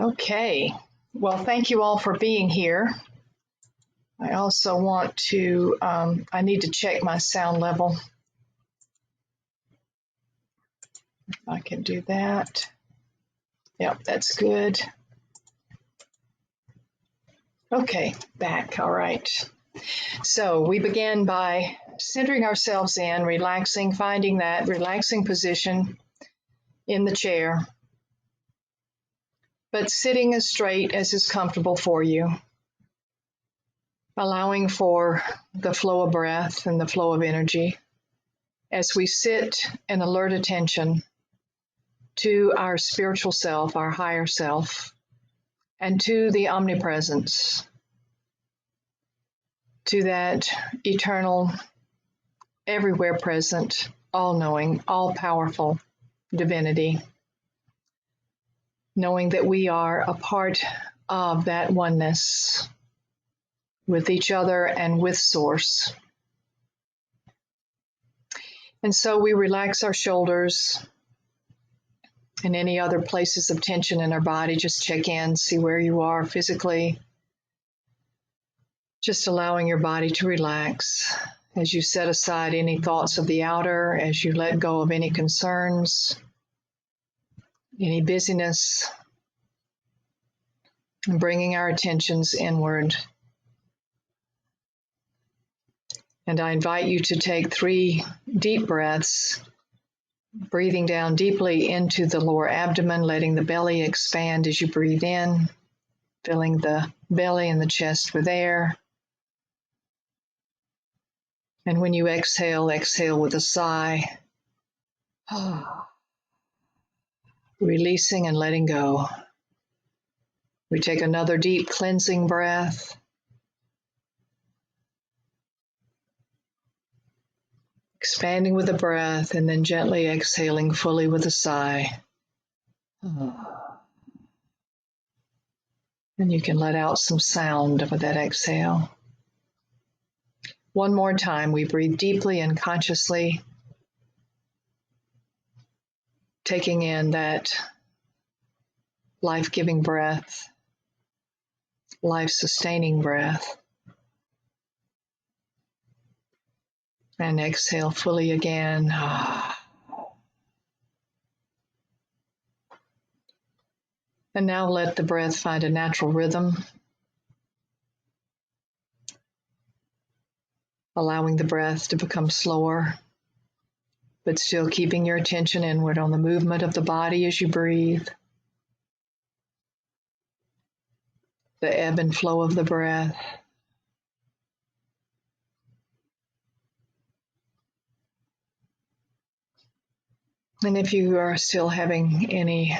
Okay, well, thank you all for being here. I also want to, I need to check my sound level. If I can do that. Yep, that's good. Okay, back, all right. So we begin by centering ourselves in, relaxing, finding that relaxing position in the chair, but sitting as straight as is comfortable for you, allowing for the flow of breath and the flow of energy as we sit in alert attention to our spiritual self, our higher self, and to the omnipresence, to that eternal, everywhere present, all knowing, all powerful divinity, knowing that we are a part of that oneness with each other and with Source. And so we relax our shoulders and any other places of tension in our body. Just check in, see where you are physically. Just allowing your body to relax as you set aside any thoughts of the outer, as you let go of any concerns, any busyness, and bringing our attentions inward. And I invite you to take 3 deep breaths, breathing down deeply into the lower abdomen, letting the belly expand as you breathe in, filling the belly and the chest with air. And when you exhale, exhale with a sigh, releasing and letting go. We take another deep cleansing breath. Expanding with the breath and then gently exhaling fully with a sigh. And you can let out some sound with that exhale. One more time, we breathe deeply and consciously, taking in that life-giving breath, life-sustaining breath. And exhale fully again. And now let the breath find a natural rhythm, allowing the breath to become slower, but still keeping your attention inward on the movement of the body as you breathe, the ebb and flow of the breath. And if you are still having any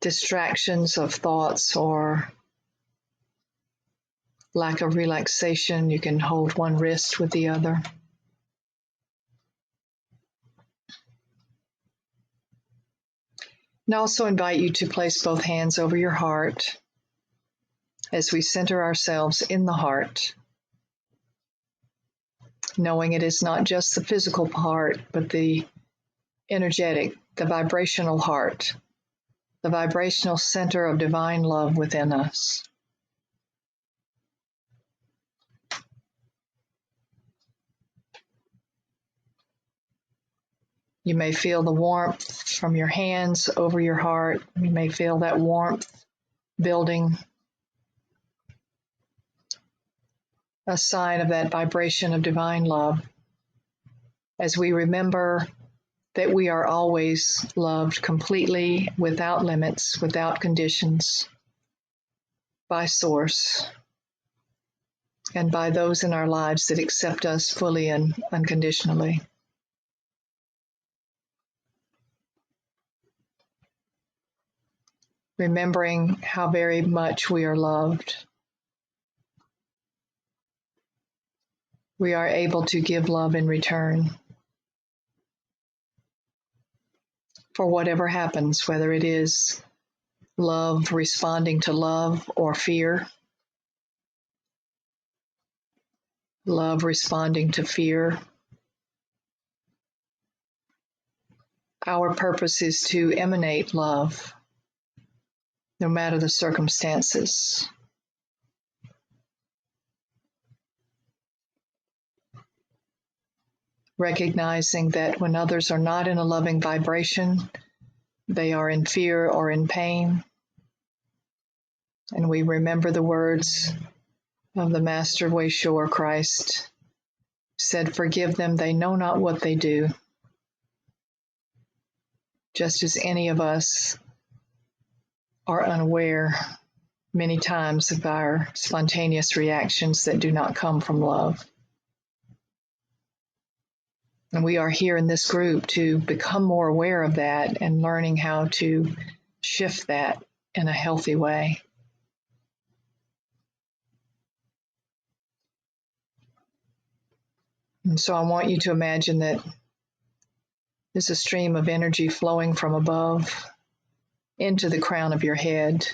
distractions of thoughts or lack of relaxation, you can hold one wrist with the other. And I also invite you to place both hands over your heart as we center ourselves in the heart, knowing it is not just the physical part, but the energetic, the vibrational heart, the vibrational center of divine love within us. You may feel the warmth from your hands over your heart. You may feel that warmth building, a sign of that vibration of divine love, as we remember that we are always loved completely, without limits, without conditions, by Source, and by those in our lives that accept us fully and unconditionally. Remembering how very much we are loved. We are able to give love in return for whatever happens, whether it is love responding to love or fear, love responding to fear, Our purpose is to emanate love, no matter the circumstances. Recognizing that when others are not in a loving vibration, they are in fear or in pain. And we remember the words of the Master Way Shower Christ, said, "Forgive them, they know not what they do." Just as any of us are unaware many times of our spontaneous reactions that do not come from love. And we are here in this group to become more aware of that and learning how to shift that in a healthy way. And so I want you to imagine that there's a stream of energy flowing from above into the crown of your head,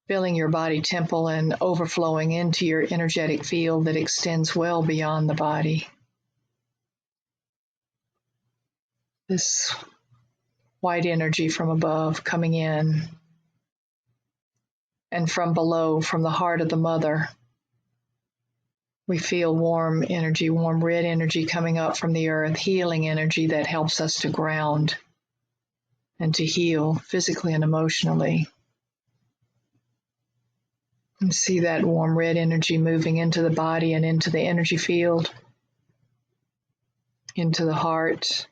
filling your body temple and overflowing into your energetic field that extends well beyond the body. This white energy from above coming in, and from below, from the heart of the mother, we feel warm energy, warm red energy coming up from the earth, healing energy that helps us to ground and to heal physically and emotionally. And see that warm red energy moving into the body and into the energy field, into the heart,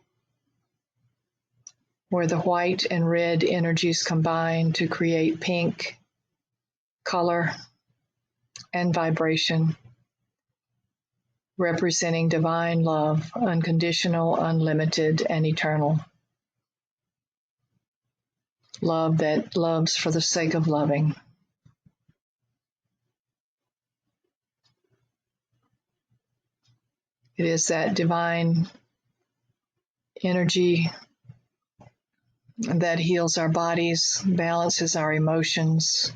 where the white and red energies combine to create pink color and vibration, representing divine love, unconditional, unlimited, and eternal. Love that loves for the sake of loving. It is that divine energy that heals our bodies, balances our emotions,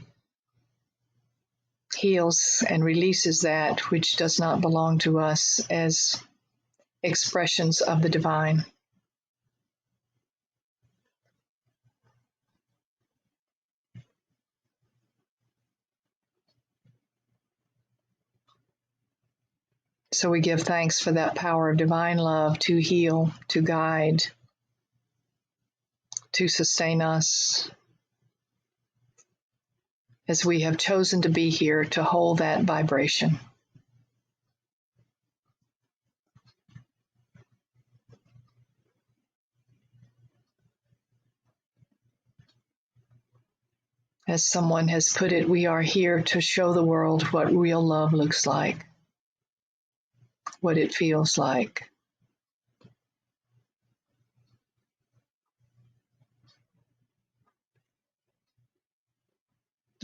heals and releases that which does not belong to us as expressions of the divine. So we give thanks for that power of divine love to heal, to guide, to sustain us, as we have chosen to be here to hold that vibration. As someone has put it, we are here to show the world what real love looks like, what it feels like.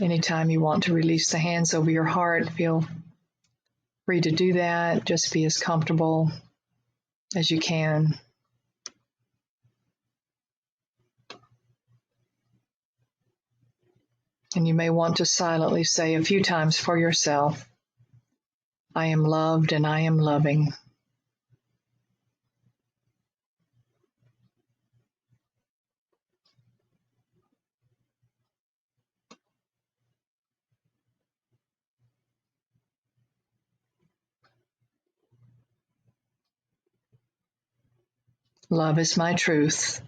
Anytime you want to release the hands over your heart, feel free to do that. Just be as comfortable as you can. And you may want to silently say a few times for yourself, I am loved and I am loving. Love is my truth.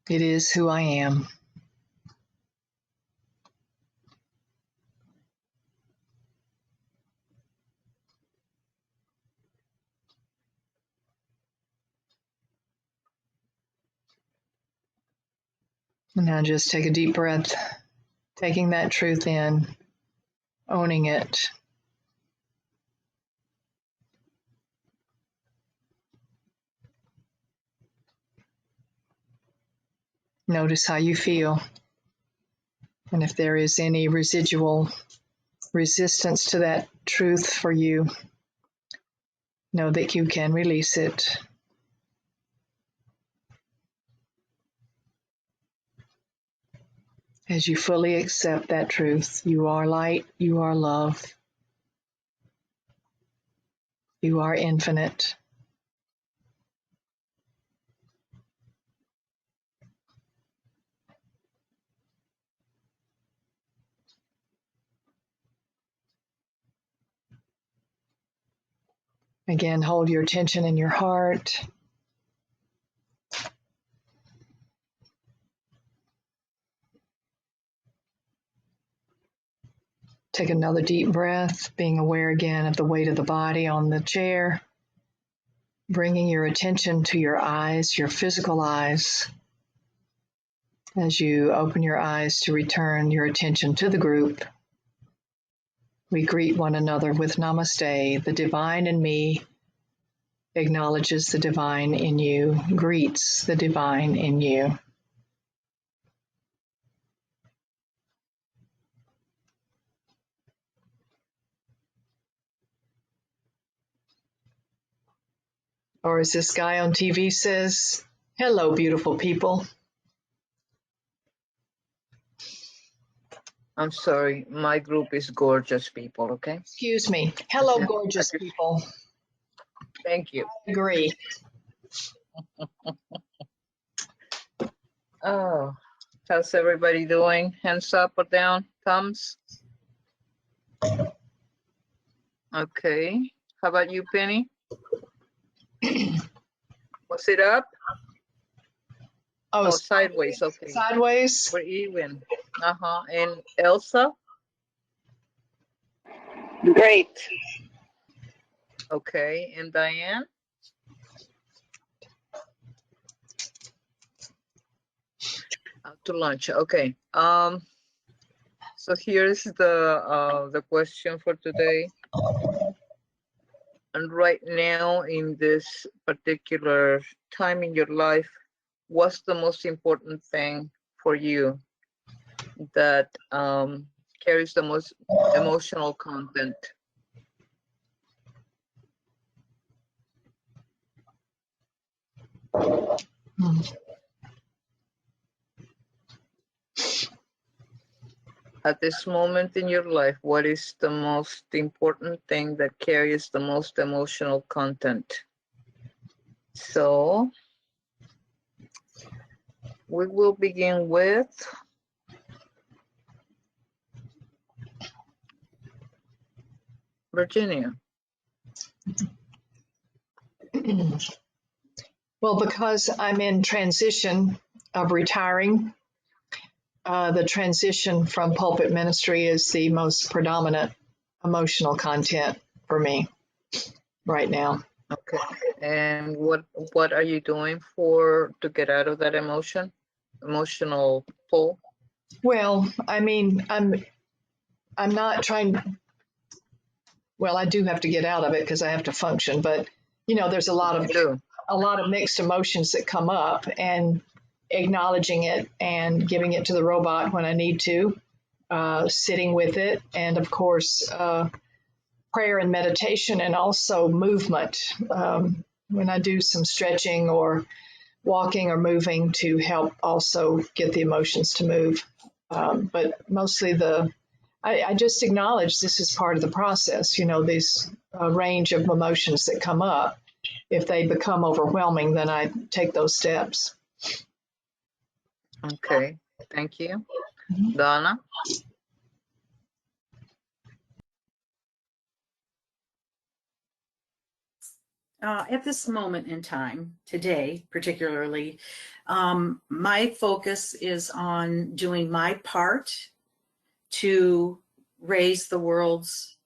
It is who I am. And now just take a deep breath, taking that truth in, owning it. Notice how you feel. And if there is any residual resistance to that truth for you, know that you can release it. As you fully accept that truth, you are light, you are love, you are infinite. Again, hold your attention in your heart. Take another deep breath, being aware again of the weight of the body on the chair, bringing your attention to your eyes, your physical eyes. As you open your eyes to return your attention to the group, we greet one another with Namaste. The divine in me acknowledges the divine in you, greets the divine in you. Or as this guy on TV says, hello, beautiful people. I'm sorry, my group is gorgeous people, okay? Excuse me. Hello, gorgeous people. Thank you. I agree. Oh, how's everybody doing? Hands up or down? Thumbs? Okay. How about you, Penny? Was it up? Oh, Sideways. Okay. Sideways? We're even. And Elsa? Great. Okay. And Diane? Out to lunch. Okay. So here's the question for today. And right now, in this particular time in your life, what's the most important thing for you that carries the most emotional content? At this moment in your life, what is the most important thing that carries the most emotional content? So we will begin with Virginia. Well, because I'm in transition of retiring, the transition from pulpit ministry is the most predominant emotional content for me right now. Okay. And what are you doing to get out of that emotional pull? Well, I mean, I'm not trying. Well, I do have to get out of it because I have to function, but you know, there's a lot of mixed emotions that come up, and acknowledging it and giving it to the robot when I need to, sitting with it, and of course, prayer and meditation, and also movement. When I do some stretching or walking or moving to help also get the emotions to move. But mostly I just acknowledge this is part of the process, you know, this range of emotions that come up. If they become overwhelming, then I take those steps. Okay, thank you. Donna? At this moment in time, today particularly, my focus is on doing my part to raise the world's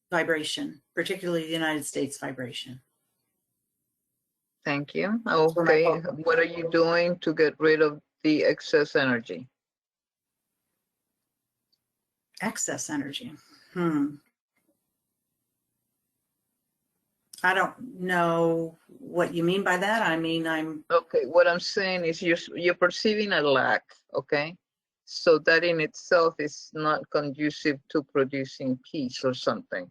vibration, particularly the United States vibration. Thank you. Okay, what are you doing to get rid of the excess energy? Excess energy. I don't know what you mean by that. I mean, Okay, what I'm saying is you're perceiving a lack, okay? So that in itself is not conducive to producing peace or something.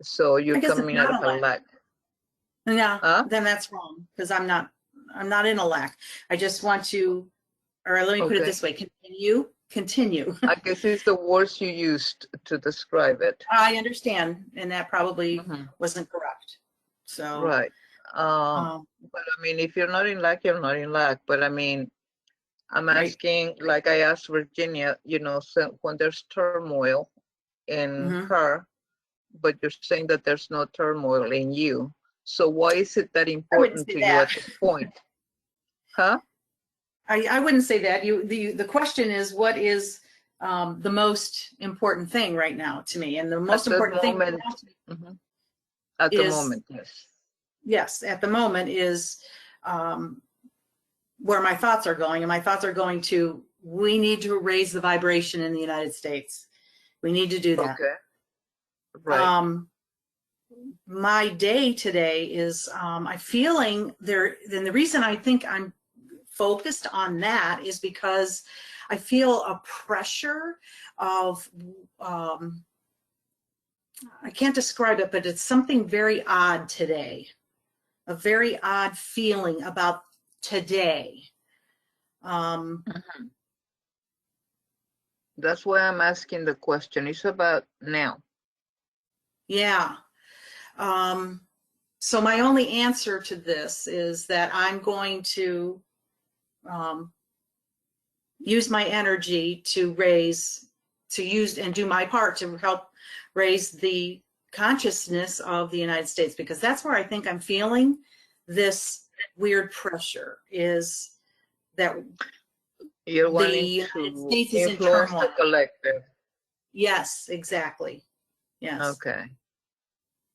So you're coming out of a lack. Yeah, then that's wrong, because I'm not in a lack. I just want to, or let me put it this way, continue. I guess it's the words you used to describe it. I understand, and that probably wasn't correct. So right. But I mean, if you're not in lack, you're not in lack. But I mean, I'm asking, like I asked Virginia, you know, so when there's turmoil in her, but you're saying that there's no turmoil in you. So why is it that I wouldn't important say to you at that. this point? Huh? I wouldn't say that. The question is, what is the most important thing right now to me? And the most At the important thing moment, at the is, moment, yes. yes, at the moment is where my thoughts are going. And my thoughts are going to, we need to raise the vibration in the United States. We need to do that. Okay. Right. My day today is, I'm feeling there. Then the reason I think I'm focused on that is because I feel a pressure of, I can't describe it, but it's something very odd today, a very odd feeling about today. That's why I'm asking the question. It's about now. Yeah. So my only answer to this is that I'm going to use my energy to use and do my part to help raise the consciousness of the United States, because that's where I think I'm feeling this weird pressure, is that You're the wanting United to States is in influence the turmoil. collective. Yes, exactly. Yes. Okay.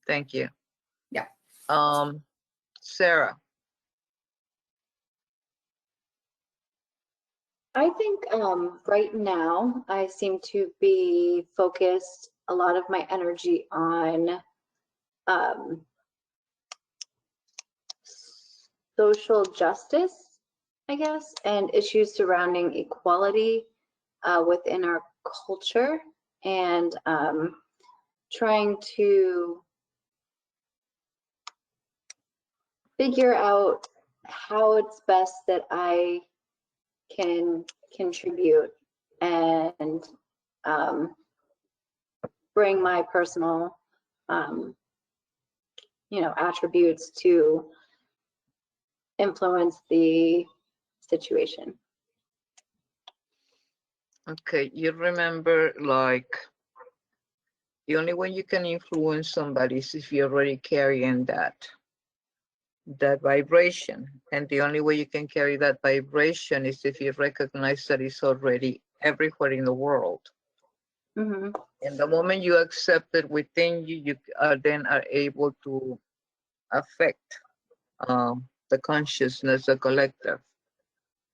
Thank you. Yeah. Sarah. I think right now I seem to be focused a lot of my energy on social justice, I guess, and issues surrounding equality within our culture, and trying to figure out how it's best that I can contribute and bring my personal attributes to influence the situation. Okay, you remember, like, the only way you can influence somebody is if you're already carrying that vibration. And the only way you can carry that vibration is if you recognize that it's already everywhere in the world. Mm-hmm. And the moment you accept it within you, you then are able to affect the consciousness, the collective.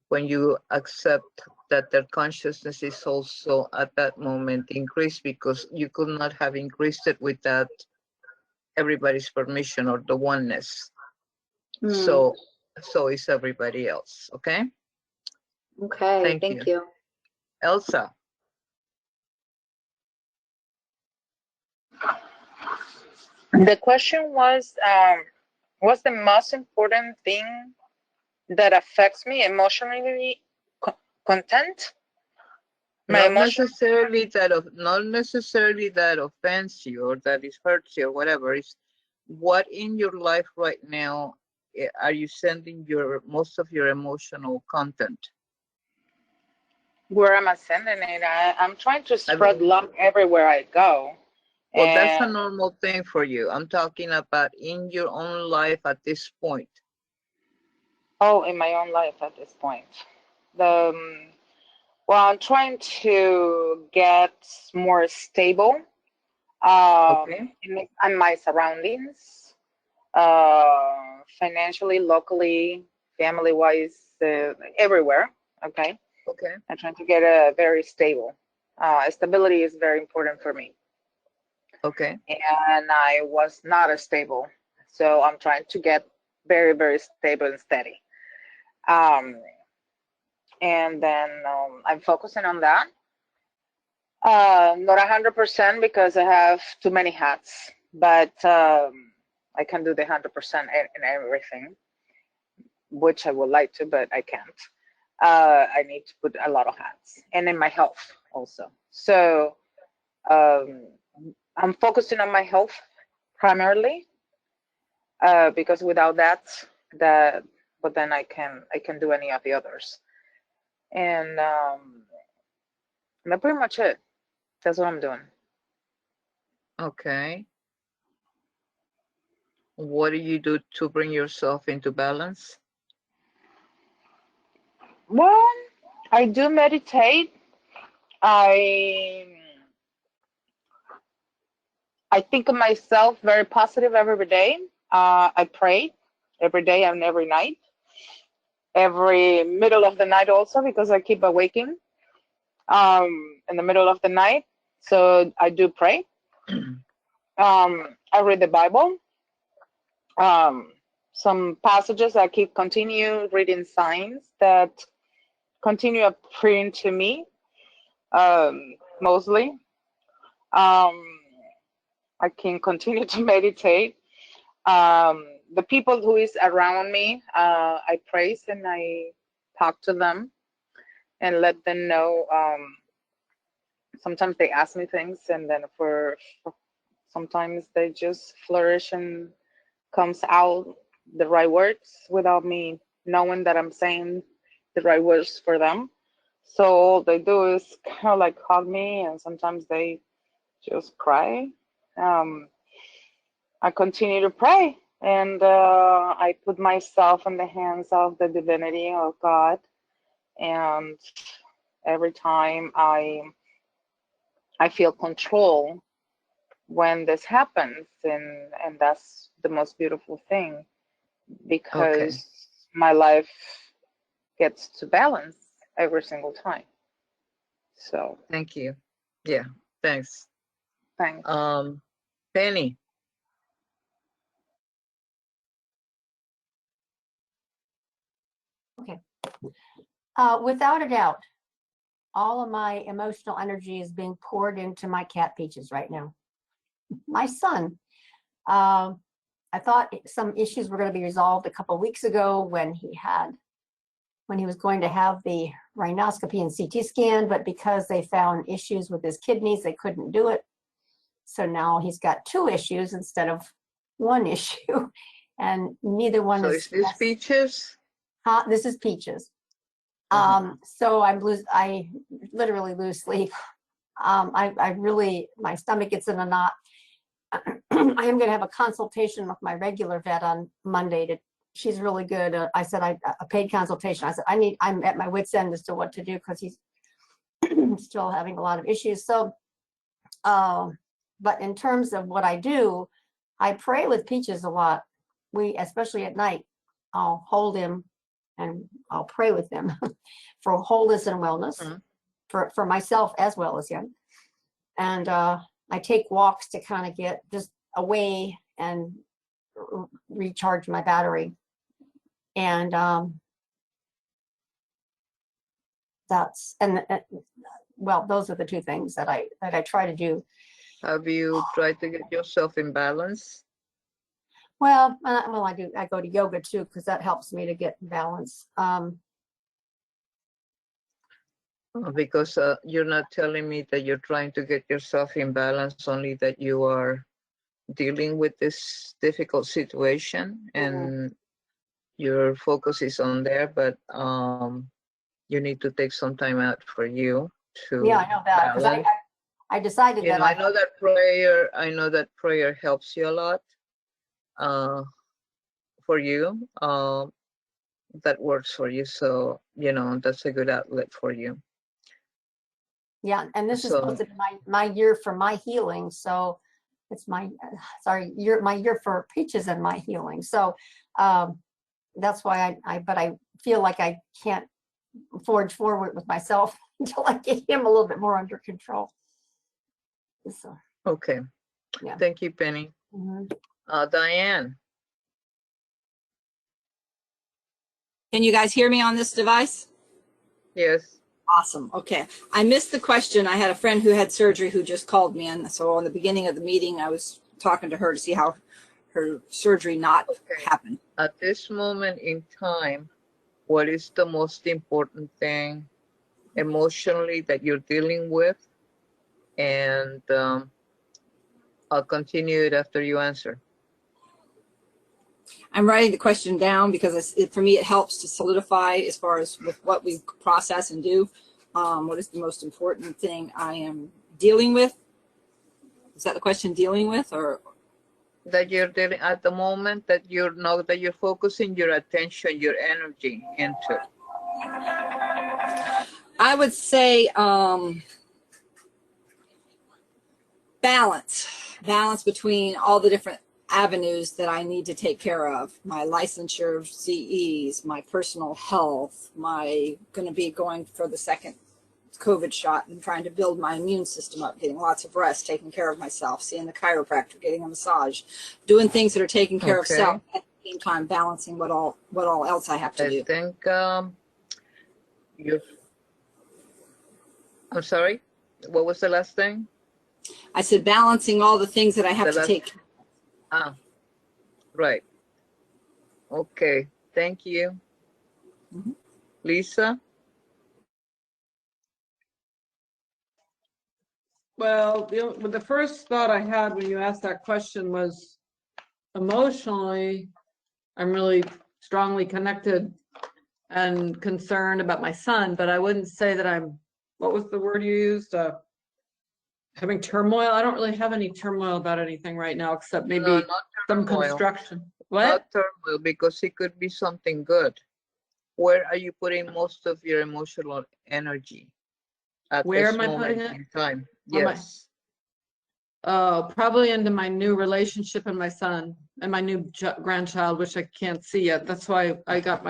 When you accept that their consciousness is also at that moment increased, because you could not have increased it without everybody's permission or the oneness. So is everybody else. Okay. Okay. Thank you. Elsa. The question was, what's the most important thing that affects me emotionally? Content? Not necessarily that offends you or that is hurts you or whatever. It's what in your life right now are you sending most of your emotional content? Where am I sending it? I'm trying to spread love everywhere I go. Well, that's a normal thing for you. I'm talking about in your own life at this point. Oh, in my own life at this point. Well, I'm trying to get more stable in my surroundings, financially, locally, family-wise, everywhere. Okay. I'm trying to get a very stable. Stability is very important for me. Okay. And I was not as stable, so I'm trying to get very, very stable and steady. And then I'm focusing on that. Not 100% because I have too many hats, but I can do the 100% in everything, which I would like to, but I can't. I need to put a lot of hats, and in my health also. So I'm focusing on my health primarily, because without that, but then I can do any of the others, and that's pretty much it. That's what I'm doing. Okay. what do you do to bring yourself into balance? Well, I do meditate. I think of myself very positive every day. I pray every day and every night, every middle of the night also, because I keep awaking in the middle of the night. So I do pray. I read the Bible. Some passages I keep continue reading signs that continue appearing to me, mostly. I can continue to meditate. The people who is around me, I praise and I talk to them and let them know. Sometimes they ask me things, and then for sometimes they just flourish and comes out the right words without me knowing that I'm saying the right words for them. So all they do is kind of like hug me, and sometimes they just cry. I continue to pray, and I put myself in the hands of the divinity of God. And every time I feel control when this happens, and that's the most beautiful thing, because Okay. my life gets to balance every single time. So Thank you. Yeah, thanks. thanks. Penny. Okay. Without a doubt, all of my emotional energy is being poured into my cat Peaches right now. My son, I thought some issues were going to be resolved a couple of weeks ago when he was going to have the rhinoscopy and CT scan, but because they found issues with his kidneys, they couldn't do it. So now he's got 2 issues instead of 1 issue, and neither one So is. is this Peaches? This is Peaches. So I literally lose sleep. I really, my stomach gets in a knot. I am going to have a consultation with my regular vet on Monday. She's really good. I said a paid consultation. I said I'm at my wit's end as to what to do because he's still having a lot of issues. So, but in terms of what I do, I pray with Peaches a lot. Especially at night, I'll hold him and I'll pray with him for wholeness and wellness, for myself as well as him. And I take walks to kind of get just away and recharge my battery. And well, those are the 2 things that I try to do. Have you tried to get yourself in balance? Well, I do. I go to yoga too because that helps me to get in balance. Because you're not telling me that you're trying to get yourself in balance, only that you are dealing with this difficult situation and your focus is on there, but you need to take some time out for you to Yeah, I know that because I decided that I know that prayer helps you a lot for you. That works for you, so that's a good outlet for you. Yeah, and this is So- supposed to be my year for my healing. So it's my year for Peaches and my healing. So that's why but I feel like I can't forge forward with myself until I get him a little bit more under control. So, Okay. Yeah. Thank you, Penny. Diane. Can you guys hear me on this device? Yes. Awesome. Okay. I missed the question. I had a friend who had surgery who just called me in. So on the beginning of the meeting, I was talking to her to see how her surgery not happened. At this moment in time, what is the most important thing emotionally that you're dealing with? And I'll continue it after you answer. I'm writing the question down because for me, it helps to solidify as far as with what we process and do. What is the most important thing I am dealing with? Is that the question, dealing with, or? that you're dealing at the moment, that you're not, that you're focusing your attention, your energy into? I would say balance between all the different avenues that I need to take care of. My licensure of CEs, my personal health, my going to be going for the second COVID shot and trying to build my immune system up, getting lots of rest, taking care of myself, seeing the chiropractor, getting a massage, doing things that are taking care of Okay. self at the same time, balancing what all else I have to I do. think you're, I'm sorry, what was the last thing? I said balancing all the things that I have The to last- take. Ah, right. Okay, thank you. Mhm. Lisa? Well, the first thought I had when you asked that question was emotionally, I'm really strongly connected and concerned about my son, but I wouldn't say that I'm, what was the word you used? Having turmoil. I don't really have any turmoil about anything right now, except maybe No, not some turmoil. construction. What? Not turmoil, because it could be something good. Where are you putting most of your emotional energy at Where this am I moment putting it? in time? On my- Yes. Oh, probably into my new relationship and my son and my new grandchild, which I can't see yet. That's why I got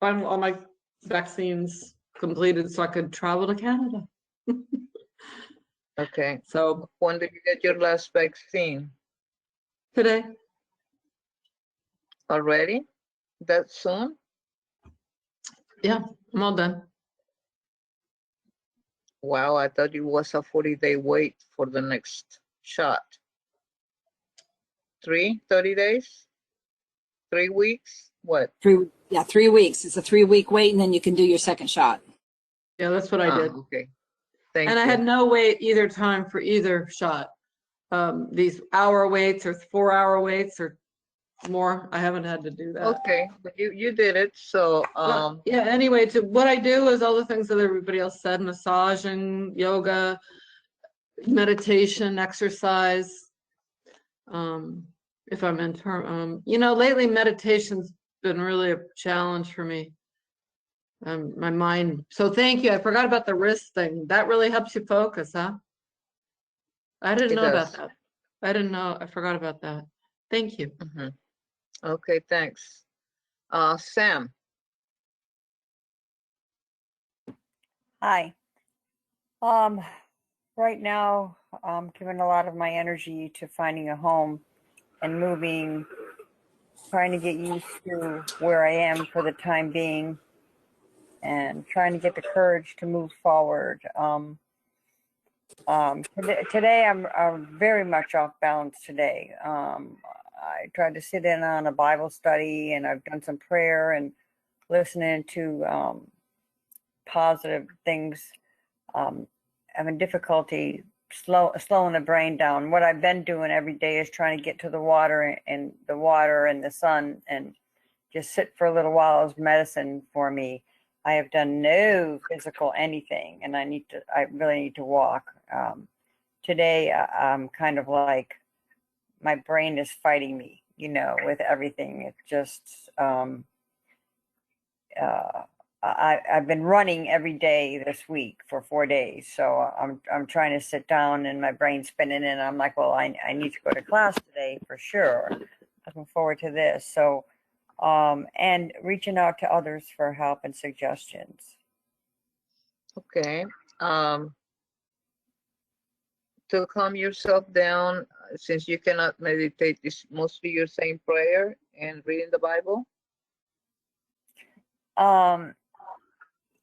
all my vaccines completed so I could travel to Canada. Okay. So When did you get your last vaccine? today, Already? That soon? yeah, I'm all done. Wow, I thought it was a 40-day wait for the next shot. 30 days? 3 weeks? What? 3 weeks. It's a 3-week wait, and then you can do your second shot. Yeah, that's what I did. Okay. Thank And you. I had no wait either time for either shot. These hour waits or 4-hour waits or more, I haven't had to do that. Okay, but you did it, so But, yeah, anyway, what I do is all the things that everybody else said, massaging, yoga, meditation, exercise. If I'm in lately meditation's been really a challenge for me. My mind. So thank you. I forgot about the wrist thing. That really helps you focus, huh? I didn't It know about does. that. I didn't know. I forgot about that. Thank you. Mhm. Okay, thanks. Sam, Hi. Right now, I'm giving a lot of my energy to finding a home and moving, trying to get used to where I am for the time being, and trying to get the courage to move forward. Today I'm very much off balance today. I tried to sit in on a Bible study, and I've done some prayer and listening to positive things. Having difficulty slowing the brain down. What I've been doing every day is trying to get to the water and the sun and just sit for a little while as medicine for me. I have done no physical anything, and I really need to walk. Today I'm kind of like my brain is fighting me, with everything. It's just I've been running every day this week for 4 days, so I'm trying to sit down and my brain's spinning, and I'm like, well, I need to go to class today for sure. Looking forward to this. So, and reaching out to others for help and suggestions. okay. To calm yourself down, since you cannot meditate, is mostly you're saying prayer and reading the Bible?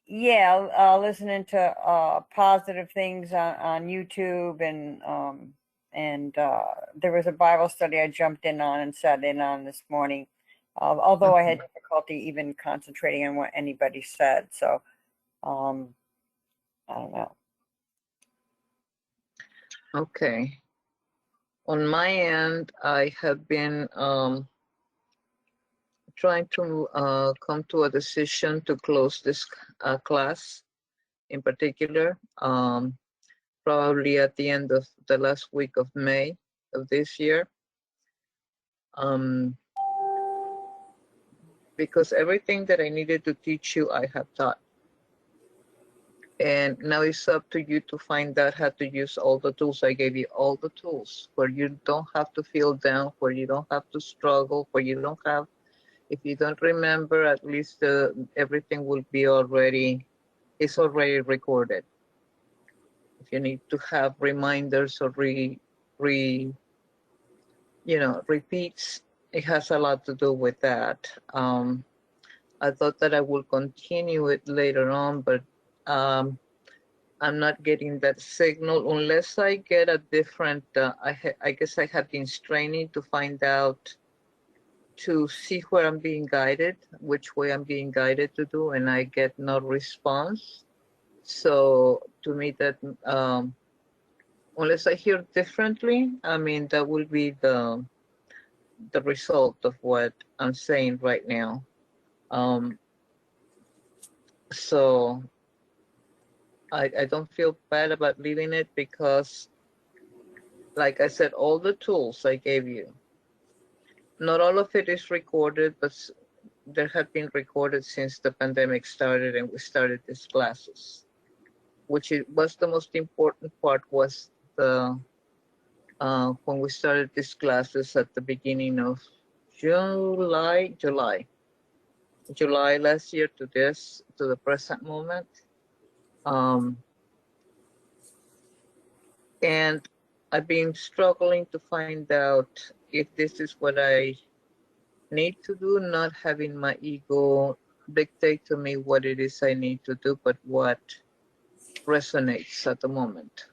Yeah, listening to positive things on YouTube, and there was a Bible study I jumped in on and sat in on this morning, although I had difficulty even concentrating on what anybody said. So, I don't know. Okay. On my end, I have been trying to come to a decision to close this class in particular, probably at the end of the last week of May of this year. Because everything that I needed to teach you, I have taught. And now it's up to you to find out how to use all the tools. I gave you all the tools where you don't have to feel down, where you don't have to struggle, where you don't have, if you don't remember, at least everything will be already, it's already recorded. If you need to have reminders or repeats, it has a lot to do with that. I thought that I will continue it later on, but I'm not getting that signal unless I get a different, I guess I have been straining to find out, to see where I'm being guided, which way I'm being guided to do, and I get no response. So to me that, unless I hear differently, I mean, that will be the result of what I'm saying right now. So I don't feel bad about leaving it because, like I said, all the tools I gave you, not all of it is recorded, but there have been recorded since the pandemic started and we started these classes, which was the most important part, was the when we started these classes at the beginning of July last year to the present moment. And I've been struggling to find out if this is what I need to do, not having my ego dictate to me what it is I need to do, but what resonates at the moment.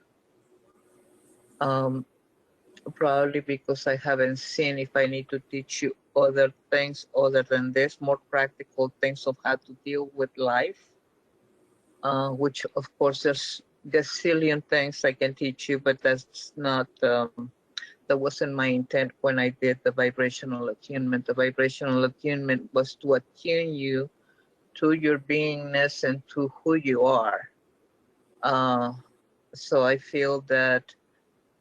Probably because I haven't seen if I need to teach you other things other than this, more practical things of how to deal with life, which of course there's gazillion things I can teach you, but that's not, that wasn't my intent when I did the vibrational attunement. The vibrational attunement was to attune you to your beingness and to who you are. So I feel that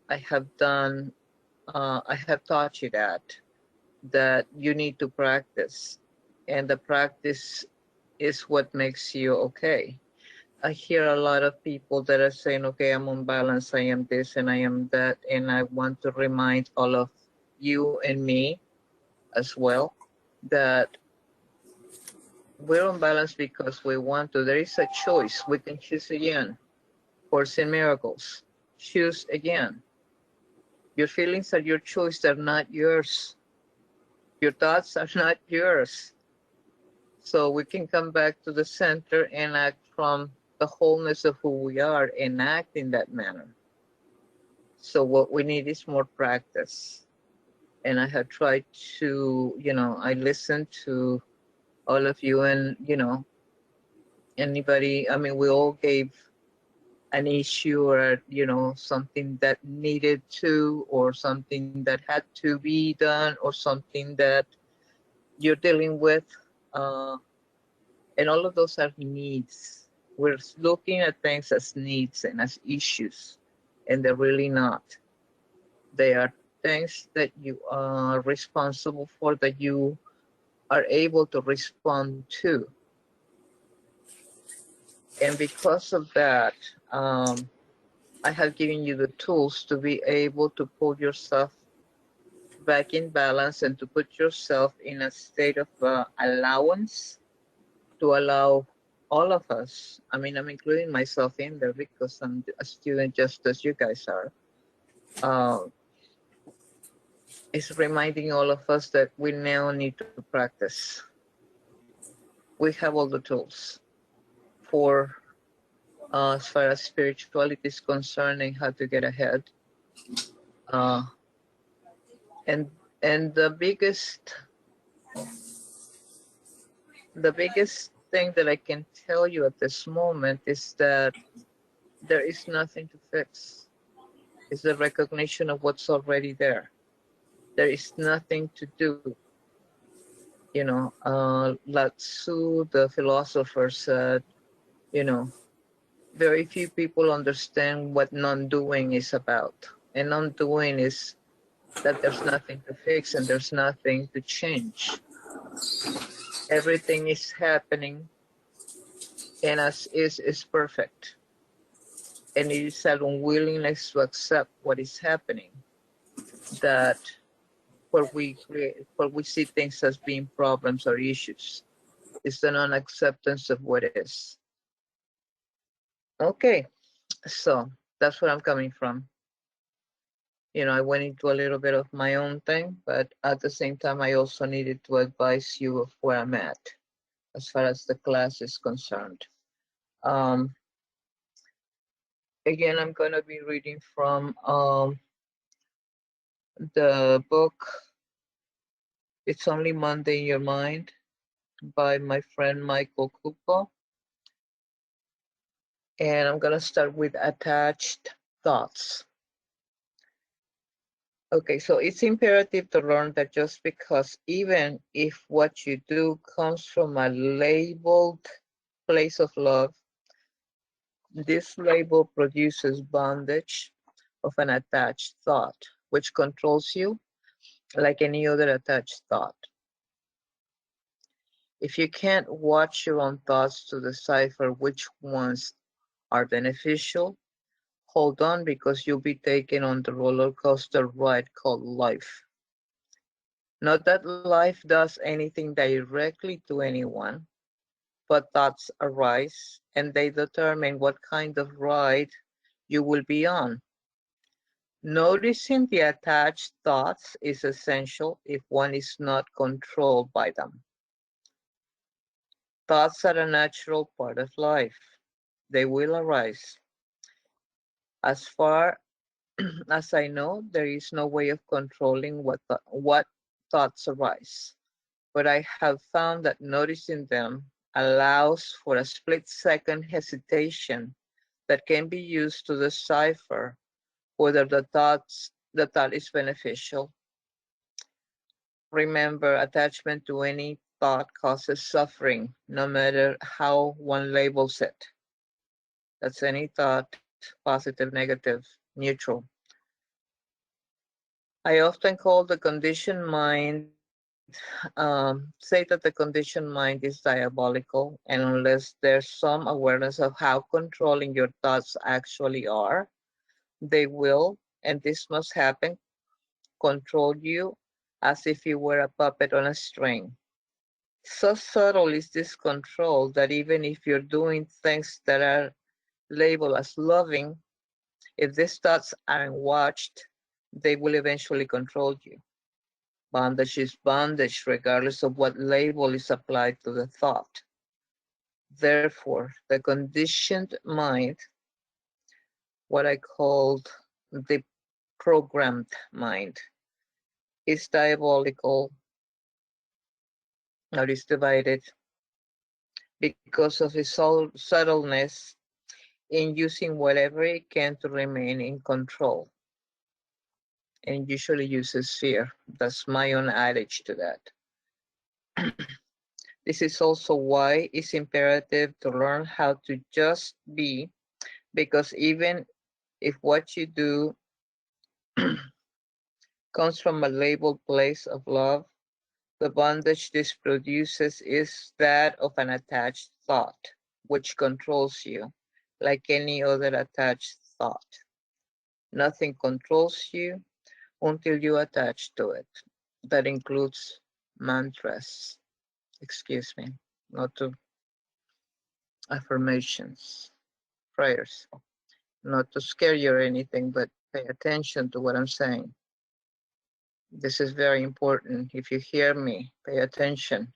I have done, I have taught you that you need to practice, and the practice is what makes you okay. I hear a lot of people that are saying, okay, I'm on balance, I am this and I am that, and I want to remind all of you and me as well that we're on balance because we want to. There is a choice. We can choose again. Course in Miracles. Choose again. Your feelings are your choice, they're not yours. Your thoughts are not yours. So we can come back to the center and act from the wholeness of who we are and act in that manner. So what we need is more practice. And I have tried to, I listened to all of you and, anybody, I mean, we all gave an issue or, something that needed to, or something that had to be done, or something that you're dealing with. And all of those are needs. We're looking at things as needs and as issues, and they're really not. They are things that you are responsible for, that you are able to respond to. And because of that, I have given you the tools to be able to pull yourself back in balance and to put yourself in a state of allowance, to allow all of us, I mean, I'm including myself in there because I'm a student just as you guys are. It's reminding all of us that we now need to practice. We have all the tools for, as far as spirituality is concerned, and how to get ahead. And the biggest thing that I can tell you at this moment is that there is nothing to fix. It's the recognition of what's already there. There is nothing to do. Lao Tzu, the philosopher, said, very few people understand what non-doing is about. And non-doing is that there's nothing to fix and there's nothing to change. Everything is happening and as is perfect. And it is an unwillingness to accept what is happening that where we see things as being problems or issues. It's the non-acceptance of what is. Okay, so that's where I'm coming from. You know, I went into a little bit of my own thing, but at the same time, I also needed to advise you of where I'm at as far as the class is concerned. Again, I'm going to be reading from the book, It's Only Monday in Your Mind by my friend Michael Kupo. And I'm going to start with attached thoughts. Okay, so it's imperative to learn that just because even if what you do comes from a labeled place of love, this label produces bondage of an attached thought, which controls you like any other attached thought. If you can't watch your own thoughts to decipher which ones are beneficial, hold on, because you'll be taken on the roller coaster ride called life. Not that life does anything directly to anyone, but thoughts arise and they determine what kind of ride you will be on. Noticing the attached thoughts is essential if one is not controlled by them. Thoughts are a natural part of life. They will arise. As far as I know, there is no way of controlling what thoughts arise. But I have found that noticing them allows for a split-second hesitation that can be used to decipher whether the thought is beneficial. Remember, attachment to any thought causes suffering, no matter how one labels it. That's any thought, positive, negative, neutral. I often call the conditioned mind, say that the conditioned mind is diabolical, and unless there's some awareness of how controlling your thoughts actually are, they will, and this must happen, control you as if you were a puppet on a string. So subtle is this control that even if you're doing things that are labeled as loving, if these thoughts aren't watched, they will eventually control you. Bondage is bondage regardless of what label is applied to the thought. Therefore, the conditioned mind, what I called the programmed mind, is diabolical, or is divided because of its subtleness in using whatever it can to remain in control, and usually uses fear. That's my own adage to that. This is also why it's imperative to learn how to just be, because even if what you do comes from a labeled place of love, the bondage this produces is that of an attached thought, which controls you like any other attached thought. Nothing controls you until you attach to it. That includes mantras, not to affirmations, prayers, not to scare you or anything, but pay attention to what I'm saying. This is very important. If you hear me, pay attention.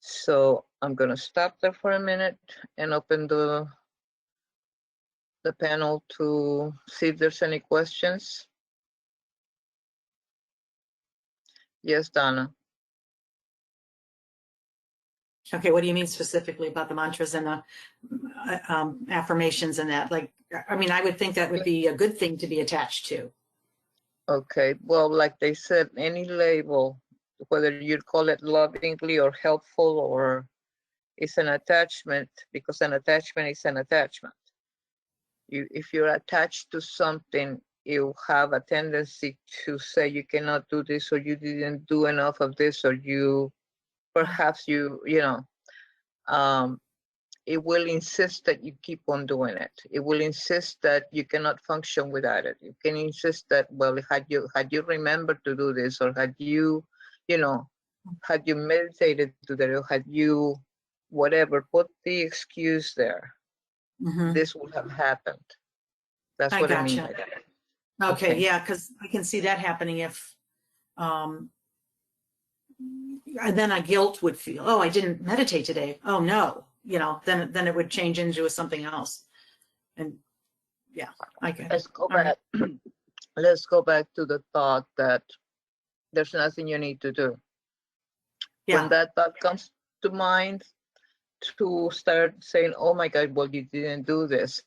So I'm going to stop there for a minute and open the panel to see if there's any questions. Yes, Donna. Okay, what do you mean specifically about the mantras and the affirmations and that? Like, I mean, I would think that would be a good thing to be attached to. Okay, well, like they said, any label, whether you call it lovingly or helpful or it's an attachment, because an attachment is an attachment. if you're attached to something, you have a tendency to say you cannot do this, or you didn't do enough of this, or perhaps it will insist that you keep on doing it. It will insist that you cannot function without it. You can insist that, well, had you remembered to do this, or had you meditated to that, or had you whatever, put the excuse there, Mhm. this would have happened. That's I what I mean gotcha. by that. Okay, Okay. yeah, because I can see that happening if, and then a guilt would feel, oh, I didn't meditate today. Oh no, then it would change into something else. And yeah, I get it. Let's go All right. back. Let's go back to the thought that there's nothing you need to do. When Yeah, that thought comes to mind, to start saying, oh my God, well, you didn't do this,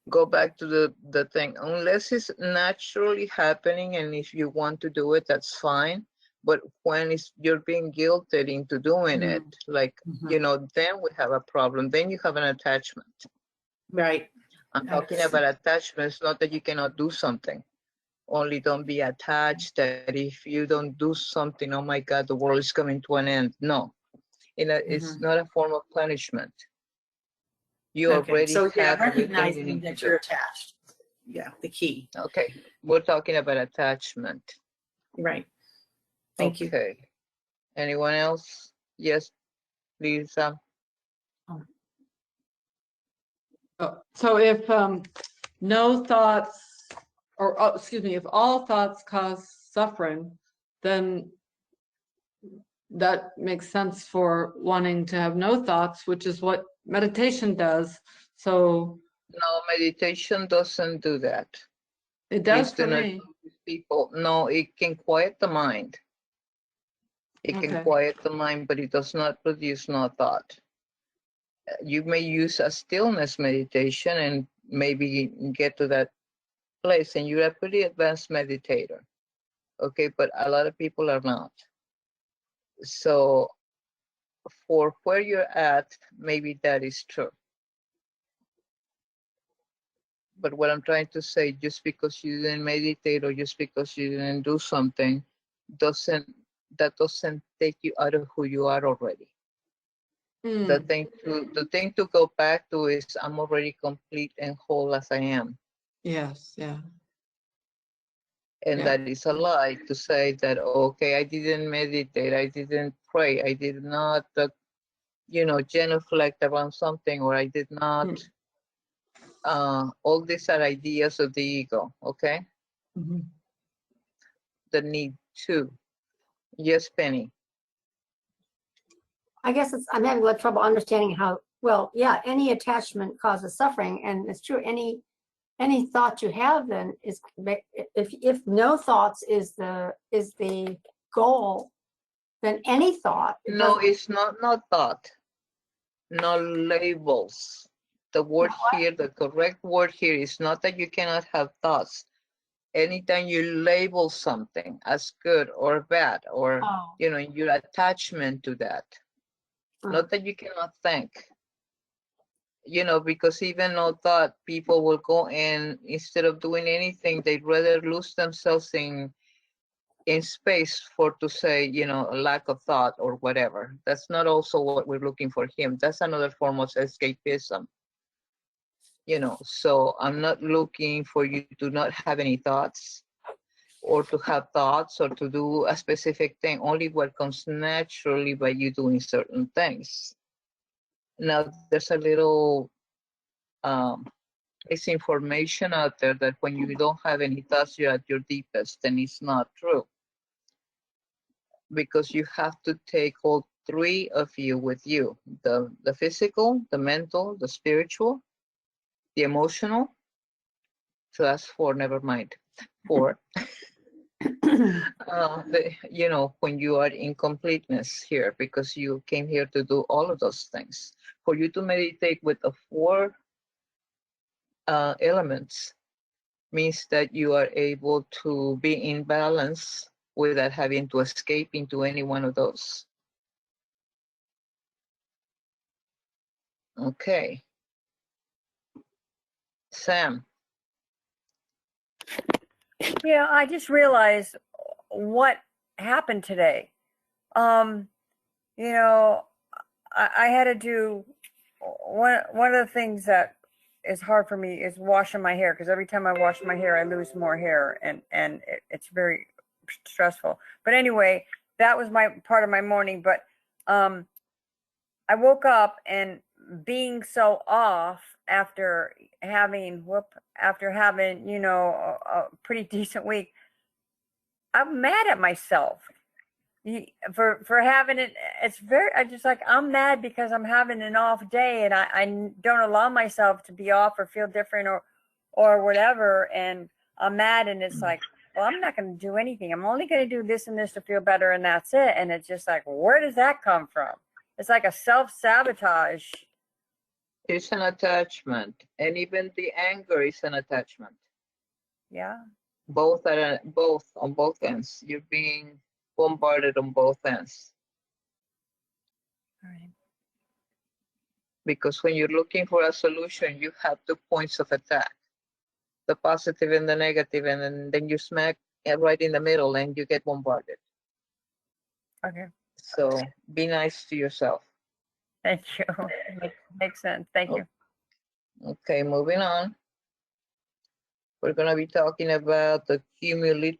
go back to the thing. Unless it's naturally happening, and if you want to do it, that's fine. But when you're being guilted into doing it, like, Mhm. then we have a problem. Then you have an attachment. Right. I'm talking about attachment. It's not that you cannot do something. Only don't be attached that if you don't do something, oh my God, the world is coming to an end. No, it's not a form of punishment. You Okay, already so yeah, have everything you recognizing need to that do. you're attached. Yeah, the key. Okay, we're talking about attachment. Right. Thank you. Okay. Anyone else? Yes, please. So if no thoughts, or excuse me, if all thoughts cause suffering, then that makes sense for wanting to have no thoughts, which is what meditation does. So No, meditation doesn't do that. it does Please for do not me. confuse people. No, it can quiet the mind. It can Okay. quiet the mind, but it does not produce no thought. You may use a stillness meditation and maybe get to that place, and you're a pretty advanced meditator. Okay, but a lot of people are not. So for where you're at, maybe that is true. But what I'm trying to say, just because you didn't meditate or just because you didn't do something, doesn't take you out of who you are already. The thing to go back to is, I'm already complete and whole as I am. Yes, yeah. And Yeah. that is a lie to say that, okay, I didn't meditate, I didn't pray, I did not, genuflect around something, or I did not. All these are ideas of the ego, okay? The need to. Yes, Penny. I guess I'm having a little trouble understanding how, well, yeah, any attachment causes suffering, and it's true. Any thought you have then is, if no thoughts is the goal, then any thought. No, it's not thought. No labels. The word here, the correct word here is not that you cannot have thoughts. Anytime you label something as good or bad, or your attachment to that, not that you cannot think. Because even no thought, people will go in, instead of doing anything, they'd rather lose themselves in space to say, a lack of thought or whatever. That's not also what we're looking for him. That's another form of escapism. So I'm not looking for you to not have any thoughts, or to have thoughts, or to do a specific thing. Only what comes naturally by you doing certain things. Now, there's a little misinformation out there that when you don't have any thoughts, you're at your deepest, and it's not true. Because you have to take all three of you with you: the physical, the mental, the spiritual, the emotional. So that's four, never mind. Four. When you are in completeness here, because you came here to do all of those things. For you to meditate with the four elements means that you are able to be in balance without having to escape into any one of those. Okay. Sam. Yeah, I just realized what happened today. You know, I had to do one of the things that is hard for me is washing my hair, because every time I wash my hair, I lose more hair, and it's very stressful. But anyway, that was my part of my morning. But I woke up and being so off after having you know a pretty decent week, I'm mad at myself for having it. It's very, I just like, I'm mad because I'm having an off day, and I don't allow myself to be off or feel different or whatever, and I'm mad, and it's like, well, I'm not going to do anything. I'm only going to do this and this to feel better, and that's it. And it's just like, where does that come from? It's like a self-sabotage. It's an attachment, and even the anger is an attachment. Yeah. Both on both ends. You're being bombarded on both ends. All right. Because when you're looking for a solution, you have 2 points of attack, the positive and the negative, and then you smack right in the middle and you get bombarded. Okay. So be nice to yourself. Thank you. Makes sense. Thank you. Okay, moving on. We're going to be talking about the cumulative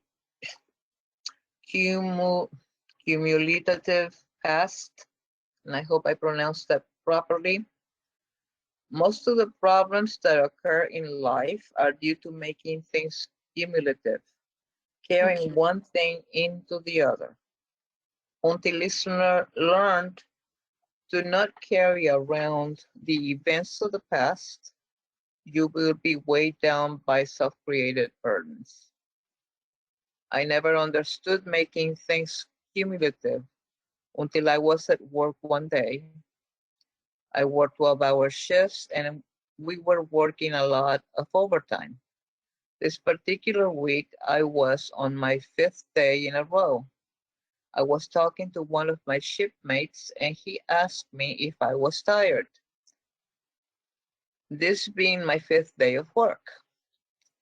past, and I hope I pronounced that properly. Most of the problems that occur in life are due to making things cumulative, carrying one thing into the other. Until listener learned to not carry around the events of the past, you will be weighed down by self-created burdens. I never understood making things cumulative until I was at work one day. I worked 12-hour shifts and we were working a lot of overtime. This particular week, I was on my 5th day in a row. I was talking to one of my shipmates and he asked me if I was tired. This being my 5th day of work.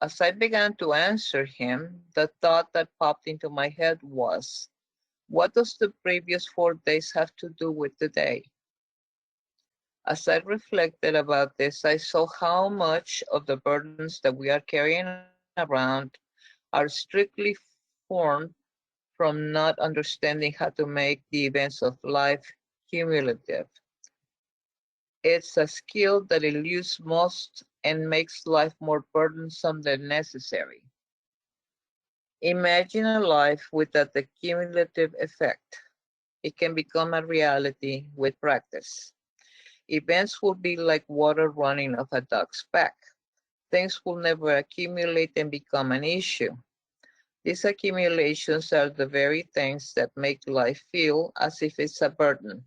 As I began to answer him, the thought that popped into my head was, what does the previous 4 days have to do with today? As I reflected about this, I saw how much of the burdens that we are carrying around are strictly formed from not understanding how to make the events of life cumulative. It's a skill that eludes most and makes life more burdensome than necessary. Imagine a life without the cumulative effect. It can become a reality with practice. Events will be like water running off a duck's back. Things will never accumulate and become an issue. These accumulations are the very things that make life feel as if it's a burden.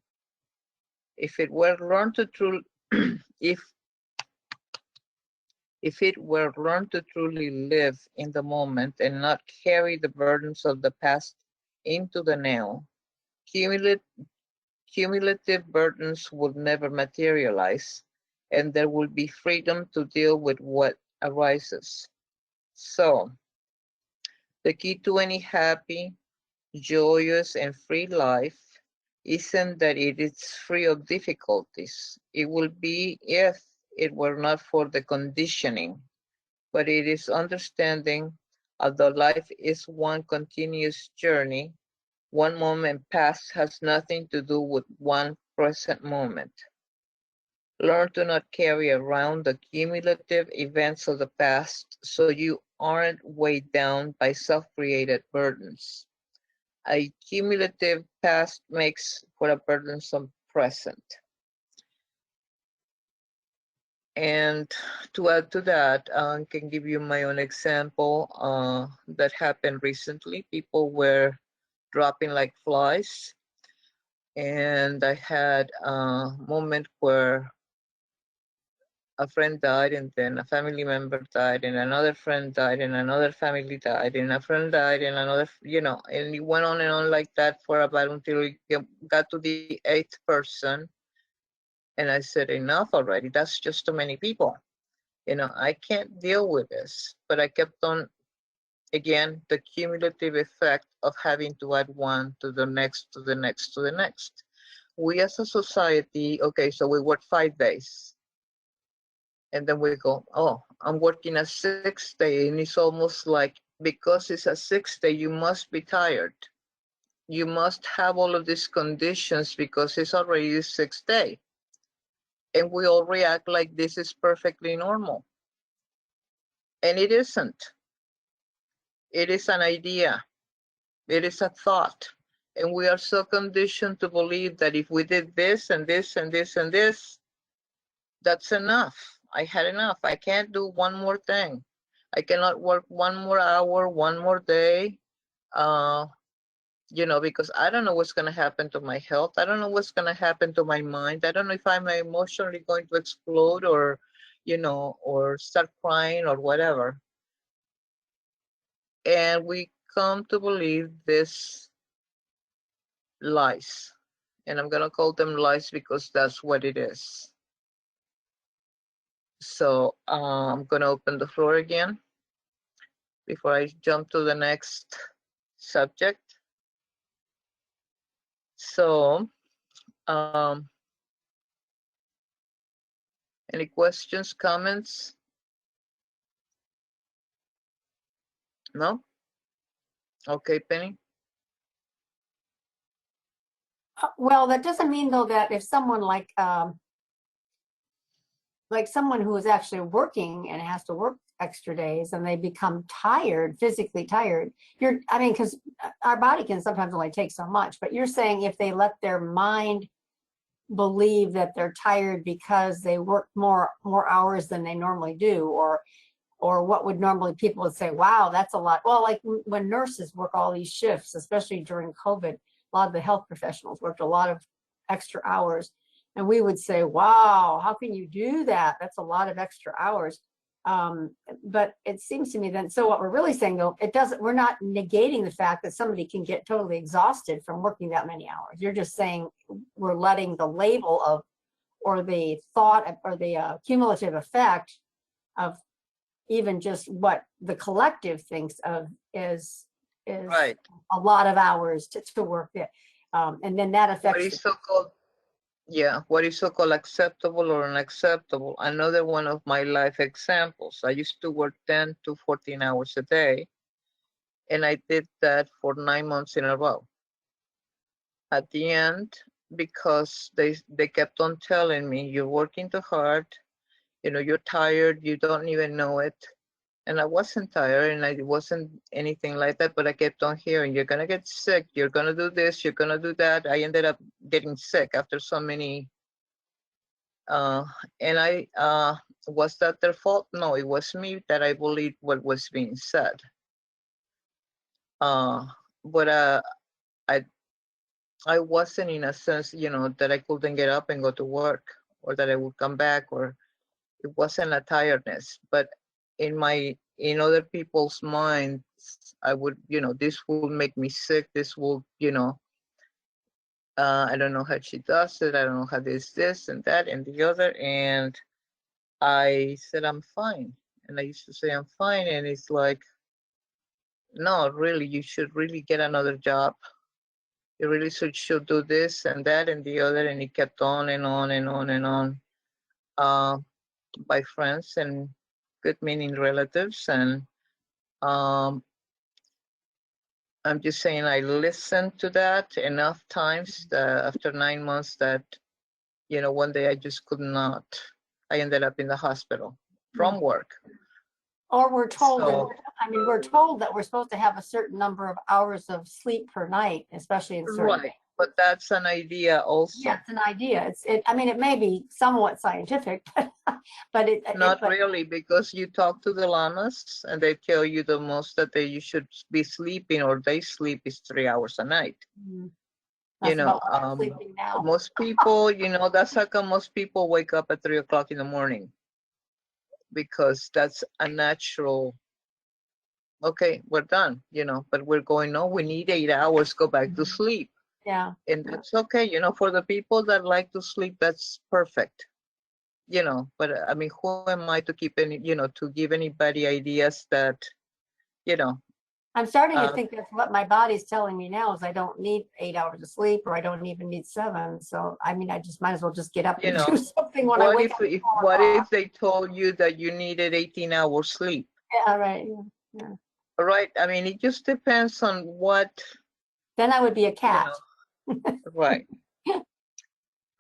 If it were learned to truly live in the moment and not carry the burdens of the past into the now, cumulative burdens would never materialize, and there will be freedom to deal with what arises. So, the key to any happy, joyous, and free life isn't that it is free of difficulties. It will be if it were not for the conditioning, but it is understanding although life is one continuous journey, one moment past has nothing to do with one present moment. Learn to not carry around the cumulative events of the past so you aren't weighed down by self-created burdens. A cumulative past makes for a burdensome present. And to add to that, I can give you my own example that happened recently. People were dropping like flies. And I had a moment where a friend died, and then a family member died, and another friend died, and another family died, and a friend died, and another, and it went on and on like that for about until we got to the 8th person. And I said, enough already. That's just too many people. You know, I can't deal with this, but I kept on, again, the cumulative effect of having to add one to the next, to the next, to the next. We as a society, okay, so we work 5 days. And then we go, oh, I'm working a 6th day. And it's almost like, because it's a 6th day, you must be tired. You must have all of these conditions because it's already the 6th day. And we all react like this is perfectly normal. And it isn't. It is an idea. It is a thought. And we are so conditioned to believe that if we did this and this and this and this, that's enough. I had enough. I can't do one more thing. I cannot work one more hour, one more day, you know, because I don't know what's going to happen to my health. I don't know what's going to happen to my mind. I don't know if I'm emotionally going to explode or, you know, or start crying or whatever. And we come to believe this lies. And I'm going to call them lies because that's what it is. So I'm going to open the floor again before I jump to the next subject. So, any questions, comments? No? Okay, Penny. Well, that doesn't mean though that if someone like someone who is actually working and has to work extra days and they become tired, physically tired, I mean, because our body can sometimes only take so much, but you're saying if they let their mind believe that they're tired because they work more hours than they normally do, or what would normally people would say, wow, that's a lot. Well, like when nurses work all these shifts, especially during COVID, a lot of the health professionals worked a lot of extra hours. And we would say, wow, how can you do that? That's a lot of extra hours. But it seems to me then, so what we're really saying though, we're not negating the fact that somebody can get totally exhausted from working that many hours. You're just saying we're letting the label of, or the thought or the cumulative effect of even just what the collective thinks of is Right. a lot of hours to work it. And then that affects What is so-called, yeah, what is so-called acceptable or unacceptable? Another one of my life examples. I used to work 10 to 14 hours a day, and I did that for 9 months in a row. At the end, because they kept on telling me, you're working too hard, you know, you're tired, you don't even know it. And I wasn't tired and I wasn't anything like that, but I kept on hearing, you're gonna get sick, you're gonna do this, you're gonna do that. I ended up getting sick after so many, and was that their fault? No, it was me that I believed what was being said. But I wasn't in a sense, you know, that I couldn't get up and go to work or that I would come back, or it wasn't a tiredness, but in other people's minds, I would, you know, this will make me sick. This will, you know, I don't know how she does it. I don't know how this and that and the other. And I said, I'm fine. And I used to say, I'm fine. And it's like, no, really, you should really get another job. You really should do this and that and the other. And it kept on and on and on and on, by friends and good meaning relatives. And I'm just saying, I listened to that enough times that after 9 months that, you know, one day I just could not. I ended up in the hospital from work. Or we're told, So, we're told that we're supposed to have a certain number of hours of sleep per night, especially in certain. right, but that's an idea also. Yeah, it's an idea. It may be somewhat scientific, but Not really, because you talk to the llamas and they tell you the most that you should be sleeping or they sleep is 3 hours a night. You know, sleeping now. most people, you know, that's how come most people wake up at 3 o'clock in the morning, because that's a natural, okay, we're done, you know, but we're going, no, we need 8 hours, go back to sleep. Yeah. And that's okay, you know, for the people that like to sleep, that's perfect. you know, but I mean, who am I to keep any, you know, to give anybody ideas that, you know, I'm starting to think that's what my body's telling me now is I don't need 8 hours of sleep, or I don't even need 7. So, I mean, I just might as well just get up you and know, do something when I what wake if, up. at 4 what o'clock. if they told you that you needed 18 hours sleep? Yeah, right. Yeah. Right. I mean, it just depends on what, Then I would be a you cat. know, right.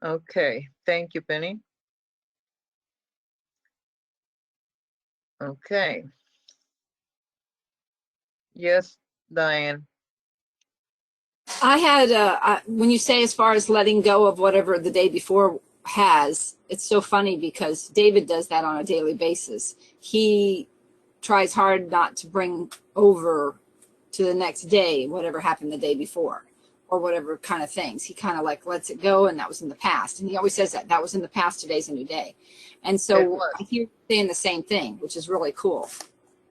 Okay. Thank you, Penny. Okay. Yes, Diane. I had, when you say as far as letting go of whatever the day before has, it's so funny because David does that on a daily basis. He tries hard not to bring over to the next day whatever happened the day before or whatever kind of things. He kind of like lets it go, and that was in the past. And he always says that was in the past, today's a new day. And It so was. I hear you saying the same thing, which is really cool.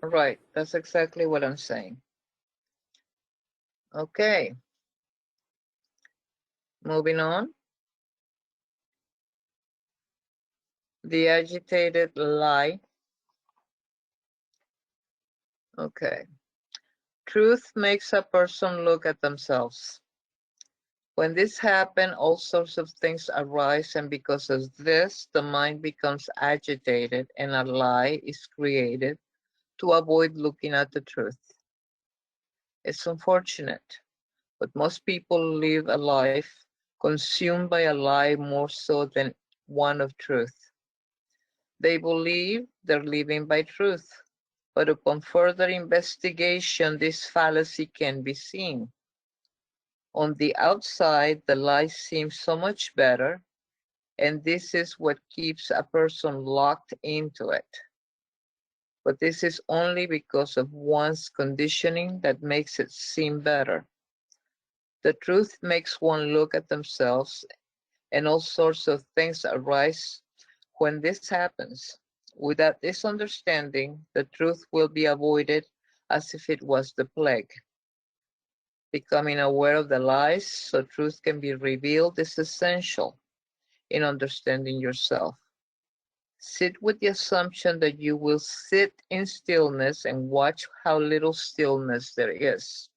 Right. That's exactly what I'm saying. Okay. Moving on. The agitated lie. Okay. Truth makes a person look at themselves. When this happens, all sorts of things arise, and because of this, the mind becomes agitated and a lie is created to avoid looking at the truth. It's unfortunate, but most people live a life consumed by a lie more so than one of truth. They believe they're living by truth, but upon further investigation, this fallacy can be seen. On the outside, the lie seems so much better, and this is what keeps a person locked into it. But this is only because of one's conditioning that makes it seem better. The truth makes one look at themselves, and all sorts of things arise when this happens. Without this understanding, the truth will be avoided as if it was the plague. Becoming aware of the lies so truth can be revealed is essential in understanding yourself. Sit with the assumption that you will sit in stillness and watch how little stillness there is.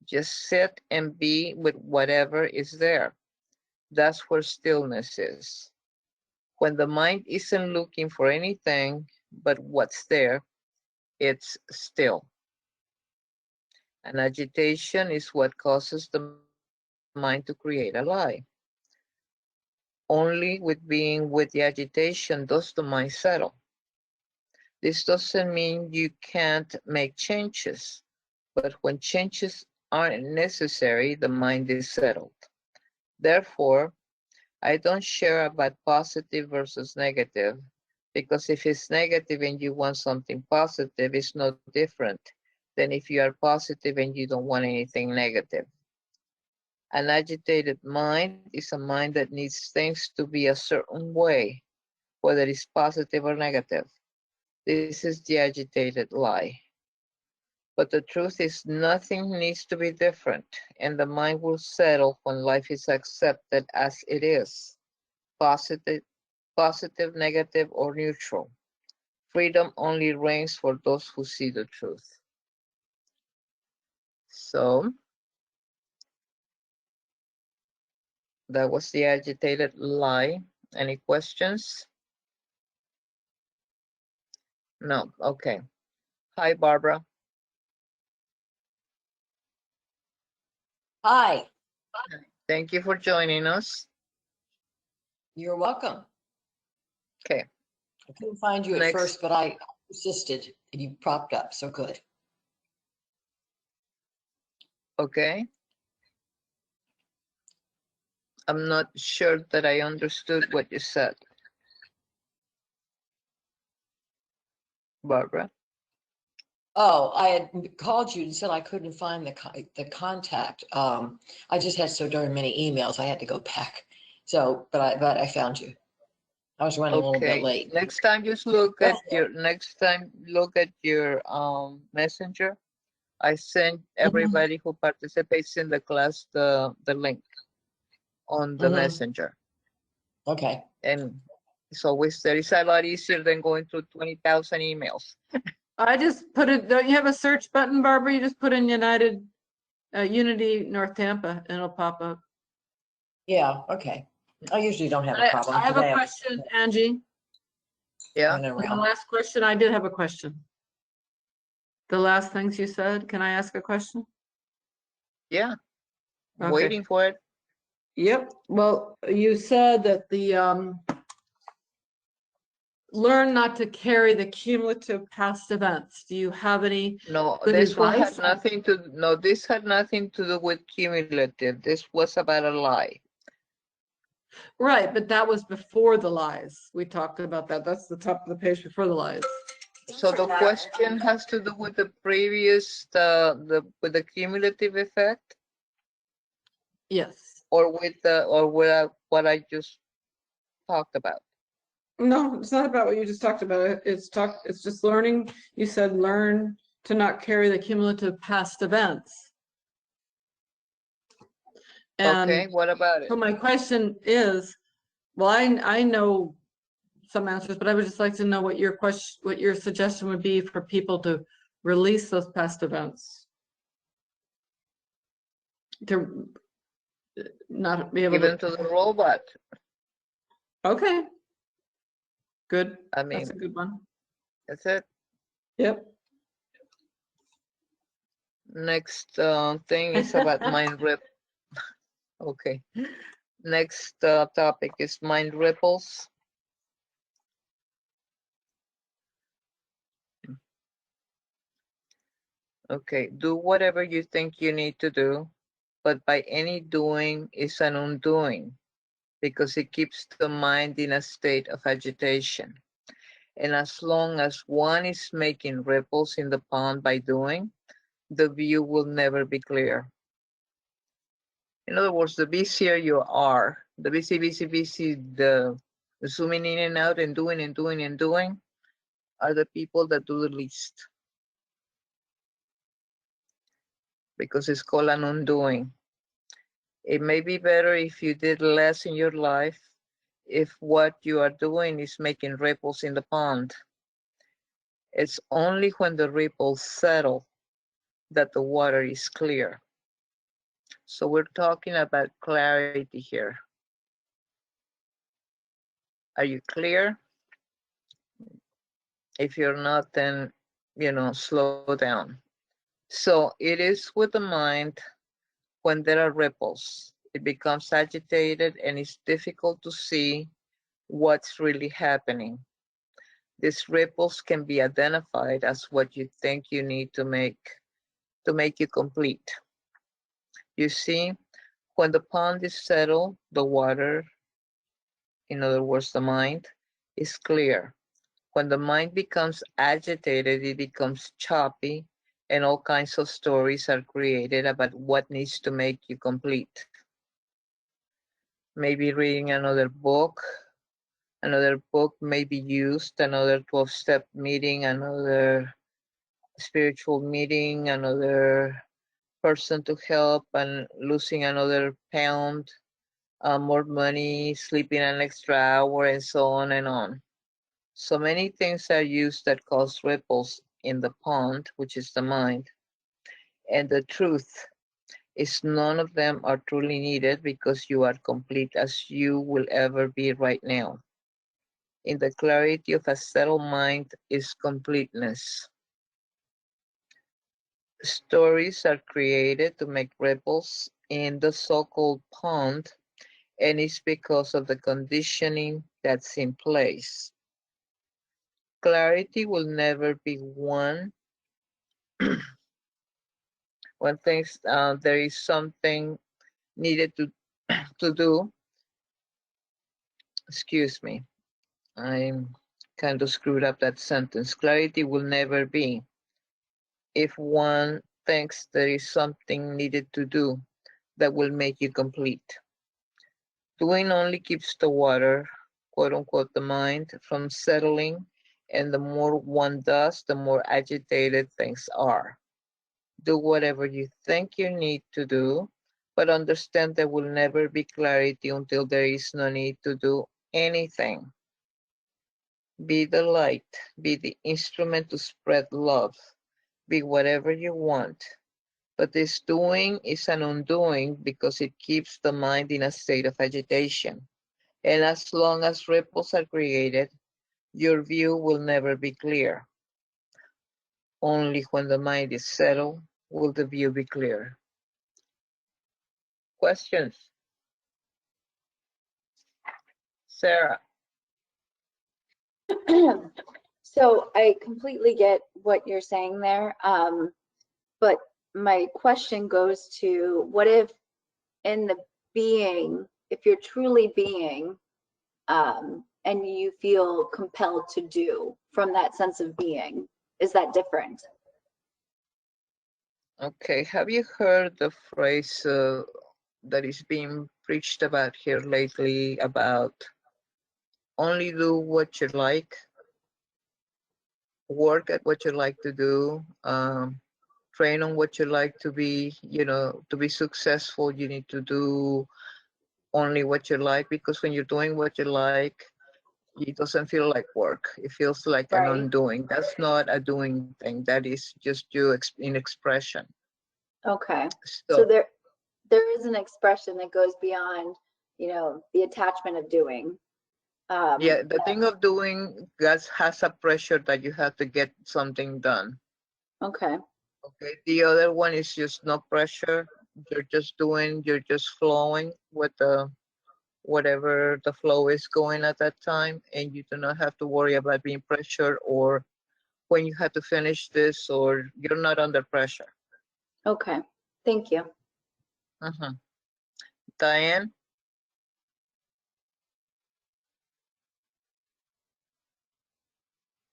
Just sit and be with whatever is there. That's where stillness is. When the mind isn't looking for anything but what's there, it's still. An agitation is what causes the mind to create a lie. Only with being with the agitation does the mind settle. This doesn't mean you can't make changes, but when changes aren't necessary, the mind is settled. Therefore, I don't share about positive versus negative, because if it's negative and you want something positive, it's no different than if you are positive and you don't want anything negative. An agitated mind is a mind that needs things to be a certain way, whether it's positive or negative. This is the agitated lie. But the truth is nothing needs to be different, and the mind will settle when life is accepted as it is, positive, negative, or neutral. Freedom only reigns for those who see the truth. So, that was the agitated lie. Any questions? No, okay. Hi, Barbara. Hi, Thank you for joining us. you're welcome. Okay, I couldn't find you at Next. first, but I persisted and you propped up, so good. okay. I'm not sure that I understood what you said, Barbara. Oh, I had called you and said I couldn't find the contact. I just had so darn many emails, I had to go back. So, but I found you. I was running a little bit Okay, late. next time just look at your, messenger. I sent everybody who participates in the class the link on the Mhm. messenger. Okay. And It's always there. It's a lot easier than going through 20,000 emails. I just put it, don't you have a search button, Barbara? You just put in Unity North Tampa and it'll pop up. Yeah, okay. I usually don't have a I problem. I have today. a question, Angie. Yeah. Running The around. last question, I did have a question. The last things you said, can I ask a question? Yeah. Okay. Waiting for it. Yep. Well, you said that learn not to carry the cumulative past events. Do you have any No, good this one had advice? nothing to, no, this had nothing to do with cumulative. This was about a lie. Right, but that was before the lies. We talked about that. That's the top of the page before the lies. So the question has to do with the previous, with the cumulative effect, Yes. or with what I just talked about. No, it's not about what you just talked about. It's just learning. You said learn to not carry the cumulative past events. Okay, And what about it? so my question is, well, I know some answers, but I would just like to know what your question, what your suggestion would be for people to release those past events. To not be able Give them to. to the robot. Okay. Good. I That's mean, a good one. that's it. Yep. Next thing is about mind rip. Okay. Next topic is mind ripples. Okay, do whatever you think you need to do, but by any doing is an undoing, because it keeps the mind in a state of agitation. And as long as one is making ripples in the pond by doing, the view will never be clear. In other words, the busier you are, the busy, the zooming in and out and doing and doing and doing, are the people that do the least. Because it's called an undoing. It may be better if you did less in your life, if what you are doing is making ripples in the pond. It's only when the ripples settle that the water is clear. So we're talking about clarity here. Are you clear? If you're not, then, slow down. So it is with the mind when there are ripples. It becomes agitated and it's difficult to see what's really happening. These ripples can be identified as what you think you need to make you complete. You see, when the pond is settled, the water, in other words, the mind, is clear. When the mind becomes agitated, it becomes choppy, and all kinds of stories are created about what needs to make you complete. Maybe reading another book may be used, another 12-step meeting, another spiritual meeting, another person to help, and losing another pound, more money, sleeping an extra hour, and so on and on. So many things are used that cause ripples in the pond, which is the mind. And the truth is none of them are truly needed because you are complete as you will ever be right now. In the clarity of a settled mind is completeness. Stories are created to make ripples in the so-called pond, and it's because of the conditioning that's in place. Clarity will never be one when things there is something needed to do. Excuse me, I'm kind of screwed up that sentence. Clarity will never be if one thinks there is something needed to do that will make you complete. Doing only keeps the water, quote unquote, the mind from settling, and the more one does, the more agitated things are. Do whatever you think you need to do, but understand there will never be clarity until there is no need to do anything. Be the light, be the instrument to spread love, be whatever you want. But this doing is an undoing because it keeps the mind in a state of agitation. And as long as ripples are created, your view will never be clear. Only when the mind is settled will the view be clear. Questions? Sarah? So I completely get what you're saying there. But my question goes to, what if in the being, if you're truly being, and you feel compelled to do from that sense of being, is that different? Okay, have you heard the phrase that is being preached about here lately about only do what you like, work at what you like to do, train on what you like to be, to be successful, you need to do only what you like, because when you're doing what you like, it doesn't feel like work. It feels like an Right. undoing. That's not a doing thing. That is just you in expression. Okay. So So there is an expression that goes beyond, the attachment of doing. yeah, the thing of doing has a pressure that you have to get something done. Okay. Okay. The other one is just no pressure. You're just doing, you're just flowing with the whatever the flow is going at that time, and you do not have to worry about being pressured or when you have to finish this, or you're not under pressure. Okay. Thank you. Diane?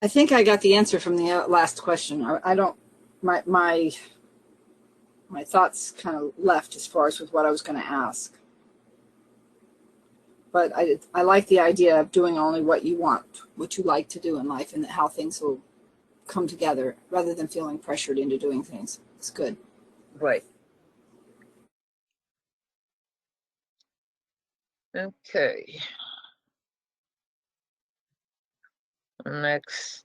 I think I got the answer from the last question. I don't, my thoughts kind of left as far as with what I was going to ask. But I like the idea of doing only what you want, what you like to do in life, and how things will come together rather than feeling pressured into doing things. It's good. Right. Okay. Next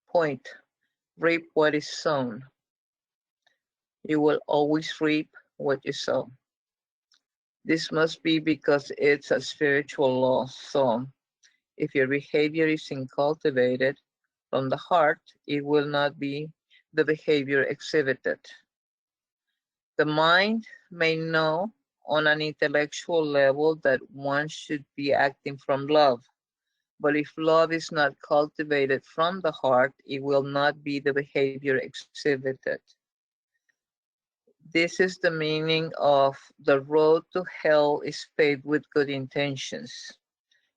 point. Reap what is sown. You will always reap what you sow. This must be because it's a spiritual law. So if your behavior is incultivated from the heart, it will not be the behavior exhibited. The mind may know on an intellectual level that one should be acting from love, but if love is not cultivated from the heart, it will not be the behavior exhibited. This is the meaning of the road to hell is paved with good intentions.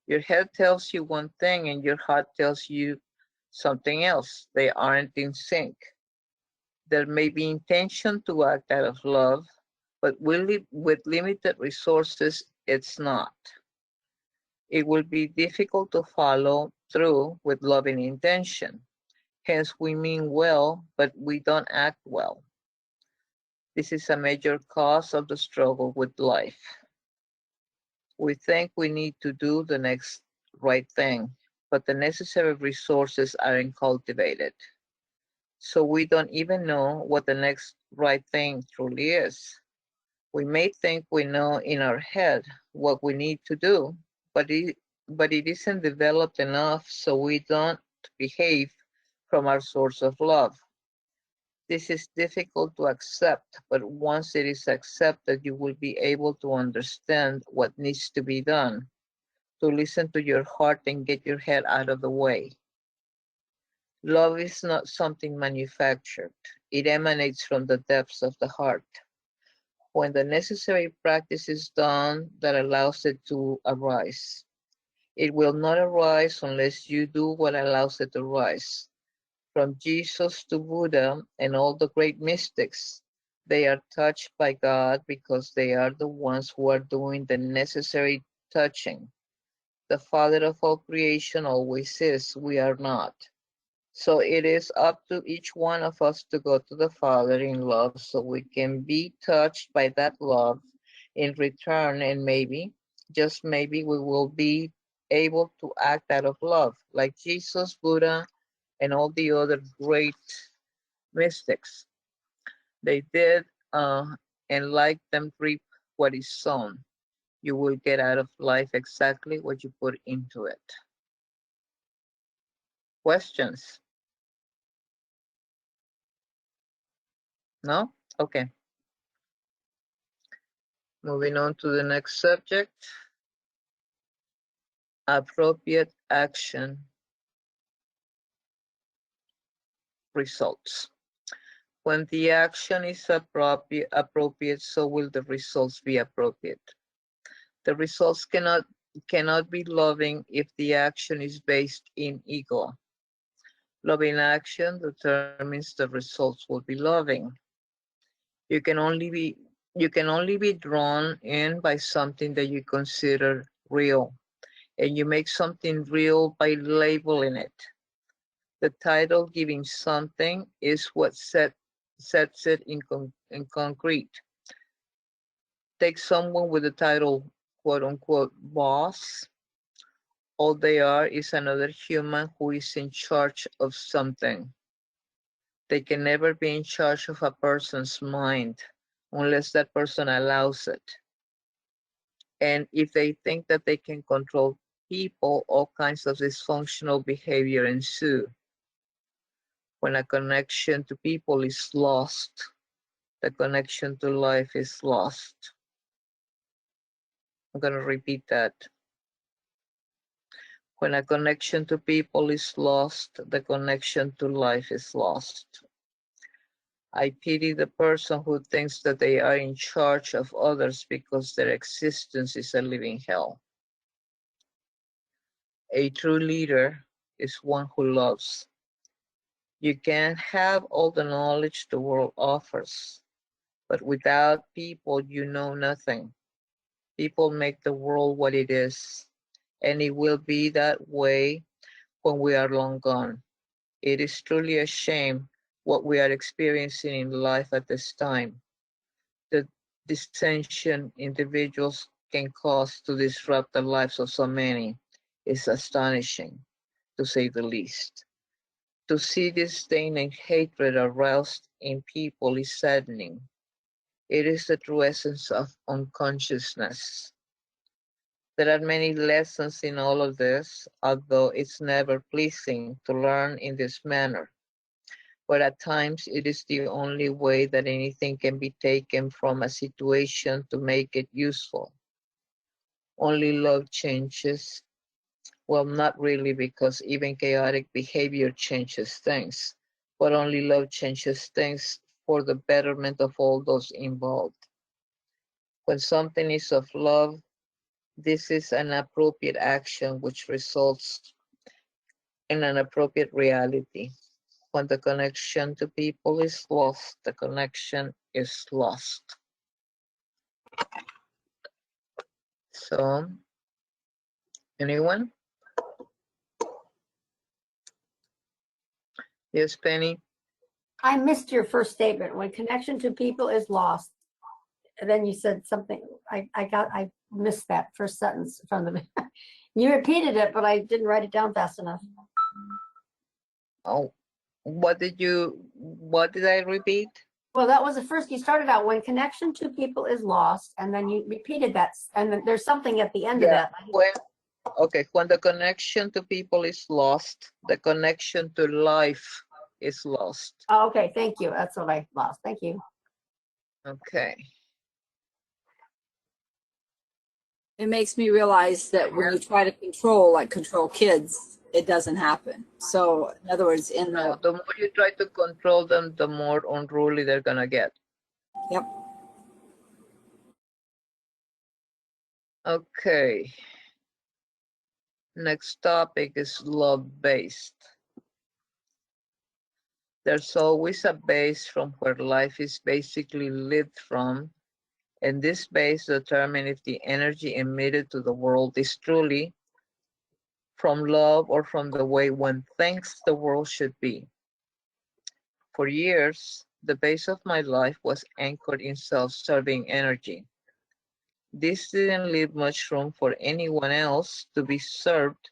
Your head tells you one thing and your heart tells you something else. They aren't in sync. There may be intention to act out of love, but with limited resources, it's not. It will be difficult to follow through with loving intention. Hence, we mean well, but we don't act well. This is a major cause of the struggle with life. We think we need to do the next right thing, but the necessary resources aren't cultivated. So we don't even know what the next right thing truly is. We may think we know in our head what we need to do, but it isn't developed enough, so we don't behave from our source of love. This is difficult to accept, but once it is accepted, you will be able to understand what needs to be done, to listen to your heart and get your head out of the way. Love is not something manufactured. It emanates from the depths of the heart. When the necessary practice is done that allows it to arise, it will not arise unless you do what allows it to rise. From Jesus to Buddha and all the great mystics, they are touched by God because they are the ones who are doing the necessary touching. The Father of all creation always is, we are not. So it is up to each one of us to go to the Father in love so we can be touched by that love in return, and maybe, just maybe, we will be able to act out of love, like Jesus, Buddha, and all the other great mystics. They did, and like them reap what is sown. You will get out of life exactly what you put into it. Questions? No? Okay. Moving on to the next subject. Appropriate action results. When the action is appropriate, so will the results be appropriate. The results cannot be loving if the action is based in ego. Loving action determines the results will be loving. You can only be drawn in by something that you consider real, and you make something real by labeling it. The title giving something is what sets it in concrete. Take someone with the title quote unquote boss. All they are is another human who is in charge of something. They can never be in charge of a person's mind unless that person allows it. And if they think that they can control people, all kinds of dysfunctional behavior ensue. When a connection to people is lost, the connection to life is lost. I'm going to repeat that. When a connection to people is lost, the connection to life is lost. I pity the person who thinks that they are in charge of others because their existence is a living hell. A true leader is one who loves. You can have all the knowledge the world offers, but without people, you know nothing. People make the world what it is, and it will be that way when we are long gone. It is truly a shame what we are experiencing in life at this time. The dissension individuals can cause to disrupt the lives of so many is astonishing, to say the least. To see disdain and hatred aroused in people is saddening. It is the true essence of unconsciousness. There are many lessons in all of this, although it's never pleasing to learn in this manner. But at times it is the only way that anything can be taken from a situation to make it useful. Only love changes. Well, not really, because even chaotic behavior changes things, but only love changes things for the betterment of all those involved. When something is of love, this is an appropriate action which results in an appropriate reality. When the connection to people is lost, the connection is lost. So, anyone? Yes, Penny? I missed your first statement. When connection to people is lost, and then you said something, I missed that first sentence from the, you repeated it, but I didn't write it down fast enough. Oh, what did I repeat? Well, that was the first, you started out when connection to people is lost, and then you repeated that, and then there's something at the end of that. When the connection to people is lost, the connection to life is lost. Oh, okay, thank you. That's what I lost. Thank you. Okay. It makes me realize that when you try to control kids, it doesn't happen. So in other words, the more you try to control them, the more unruly they're gonna get. Yep. Okay. Next topic is love-based. There's always a base from where life is basically lived from, and this base determines if the energy emitted to the world is truly from love or from the way one thinks the world should be. For years, the base of my life was anchored in self-serving energy. This didn't leave much room for anyone else to be served,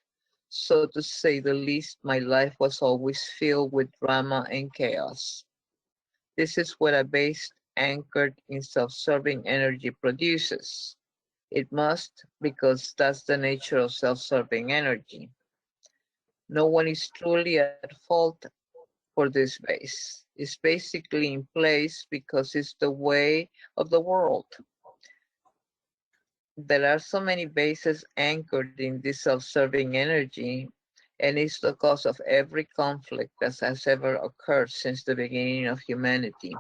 so to say the least. My life was always filled with drama and chaos. This is what a base anchored in self-serving energy produces. It must, because that's the nature of self-serving energy. No one is truly at fault for this base. It's basically in place because it's the way of the world. There are so many bases anchored in this self-serving energy, and it's the cause of every conflict that has ever occurred since the beginning of humanity.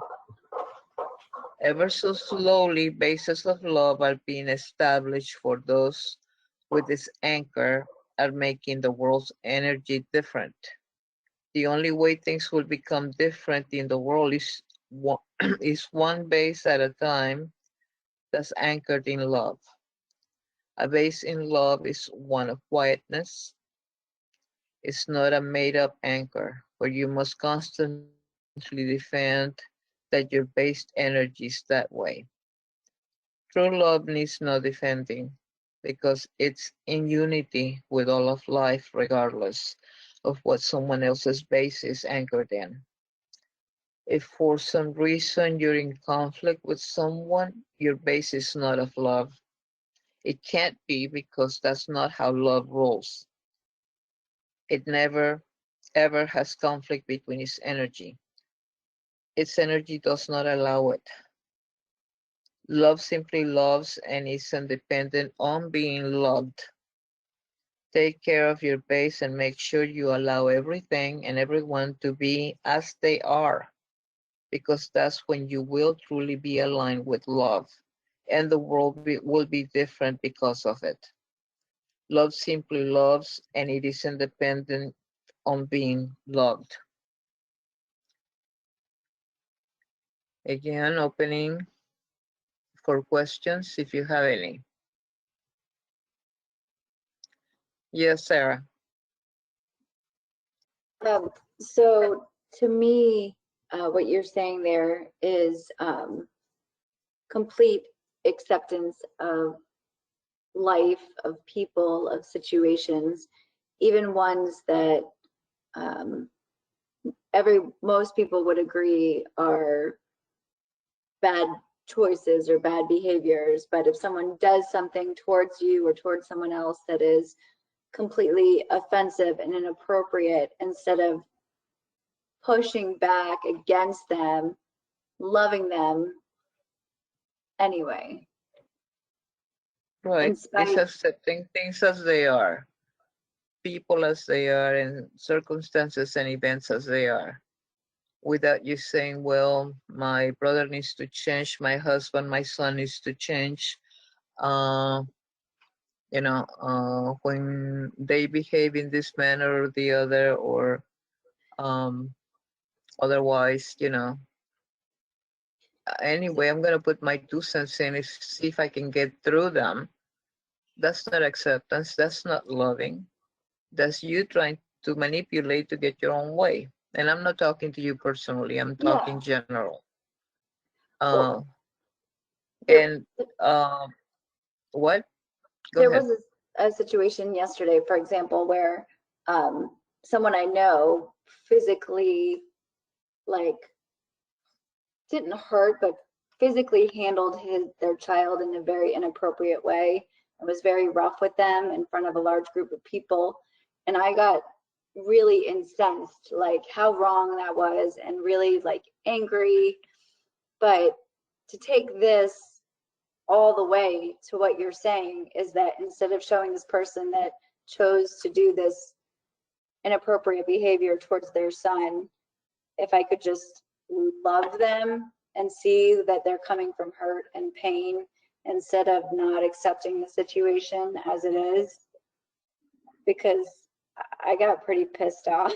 Ever so slowly, bases of love are being established for those with this anchor are making the world's energy different. The only way things will become different in the world is one, is one base at a time that's anchored in love. A base in love is one of quietness. It's not a made-up anchor where you must constantly defend that your based energy is that way. True love needs no defending because it's in unity with all of life, regardless of what someone else's base is anchored in. If for some reason you're in conflict with someone, your base is not of love. It can't be because that's not how love rolls. It never, ever has conflict between its energy. Its energy does not allow it. Love simply loves and is independent on being loved. Take care of your base and make sure you allow everything and everyone to be as they are, because that's when you will truly be aligned with love, and the world will be different because of it. Love simply loves, and it is independent on being loved. Again, opening for questions if you have any. Yes, Sarah. So to me, what you're saying there is complete acceptance of life, of people, of situations, even ones that most people would agree are bad choices or bad behaviors. But if someone does something towards you or towards someone else that is completely offensive and inappropriate, instead of pushing back against them, loving them anyway. Right. In spite, It's accepting things as they are, people as they are, and circumstances and events as they are, without you saying, well, my brother needs to change, my husband, my son needs to change. When they behave in this manner or the other, or um, otherwise, anyway, I'm gonna put my 2 cents in, see if I can get through them. That's not acceptance. That's not loving. That's you trying to manipulate to get your own way. And I'm not talking to you personally. I'm talking general. well, And what? Go there ahead. was a situation yesterday, for example, where someone I know physically, like, didn't hurt, but physically handled their child in a very inappropriate way and was very rough with them in front of a large group of people. And I got really incensed, like how wrong that was, and really like angry. But to take this all the way to what you're saying is that instead of showing this person that chose to do this inappropriate behavior towards their son, if I could just love them and see that they're coming from hurt and pain instead of not accepting the situation as it is, because I got pretty pissed off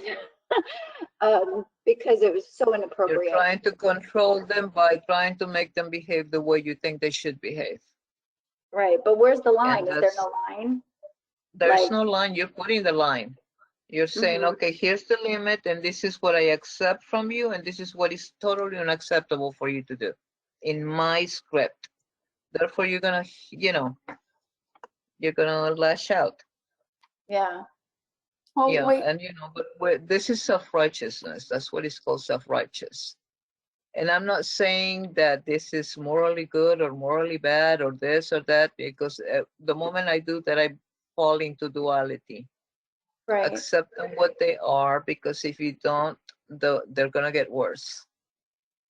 because it was so inappropriate. You're trying to control them by trying to make them behave the way you think they should behave. Right, but where's the line? And Is there no line? There's Like, no line. You're putting the line. You're saying, okay, here's the limit, and this is what I accept from you, and this is what is totally unacceptable for you to do in my script. Therefore, you're gonna, you're gonna lash out. Yeah. Well, Yeah, wait, and but this is self-righteousness. That's what it's called, self-righteous. And I'm not saying that this is morally good or morally bad or this or that, because the moment I do that, I fall into duality. Right. Accept them what they are, because if you don't, they're gonna get worse.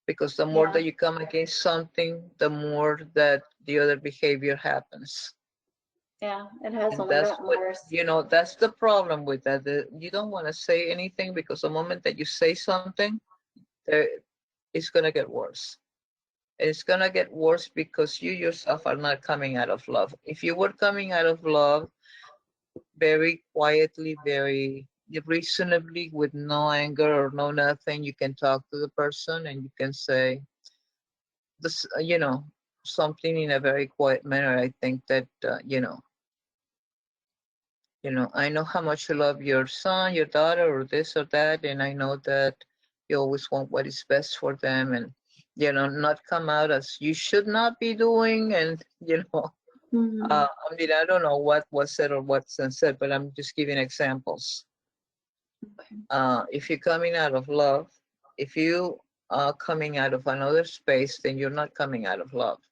Because the more Yeah. that you come against something, the more that the other behavior happens. Yeah. It has And only that's gotten what, worse. that's the problem with that. You don't want to say anything, because the moment that you say something, it's going to get worse. It's going to get worse because you yourself are not coming out of love. If you were coming out of love very quietly, very reasonably, with no anger or no nothing, you can talk to the person and you can say this, something in a very quiet manner. I think that, I know how much you love your son, your daughter, or this or that, and I know that you always want what is best for them, and not come out as you should not be doing, and Mhm. I mean, I don't know what was said or what's unsaid, but I'm just giving examples. If you're coming out of love, if you are coming out of another space, then you're not coming out of love,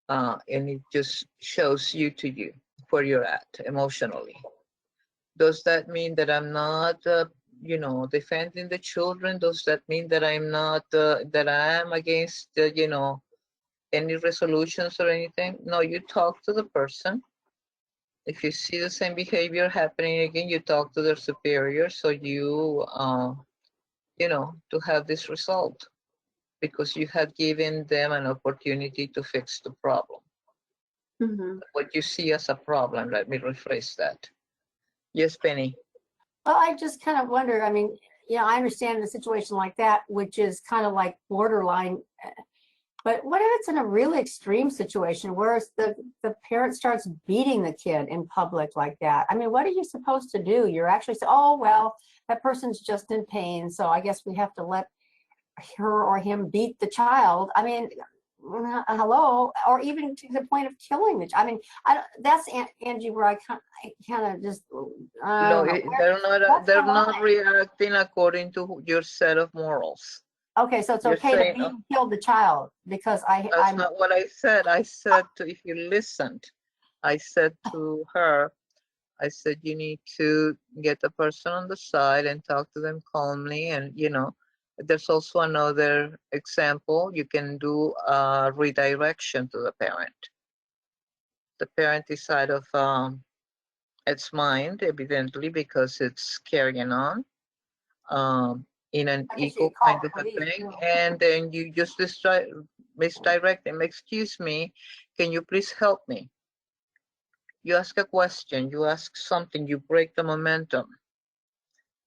and it just shows you to you where you're at emotionally. Does that mean that I'm not, defending the children? Does that mean that I'm not, that I am against, any resolutions or anything? No, you talk to the person. If you see the same behavior happening again, you talk to their superior, so you, to have this result, because you had given them an opportunity to fix the problem. Mhm. What you see as a problem, let me rephrase that. Yes, Penny. well, I just kind of wonder, I mean, I understand a situation like that, which is kind of like borderline. But what if it's in a really extreme situation where the parent starts beating the kid in public like that? I mean, what are you supposed to do? You're actually saying, oh, well, that person's just in pain, so I guess we have to let her or him beat the child. I mean, hello, or even to the point of killing the child. I mean, that's Angie, where I kind of just, I No, don't know. they're What's the not line? reacting according to your set of morals. Okay, so it's You're okay to saying, beat and kill the child because that's I'm not what I said. I said if you listened, I said to her, I said, you need to get the person on the side and talk to them calmly. And, there's also another example. You can do a redirection to the parent. The parent is out of its mind, evidently, because it's carrying on. In an I guess you ego could call kind the of a police. thing, and then you just misdirect them. Excuse me, can you please help me? You ask a question, you ask something, you break the momentum.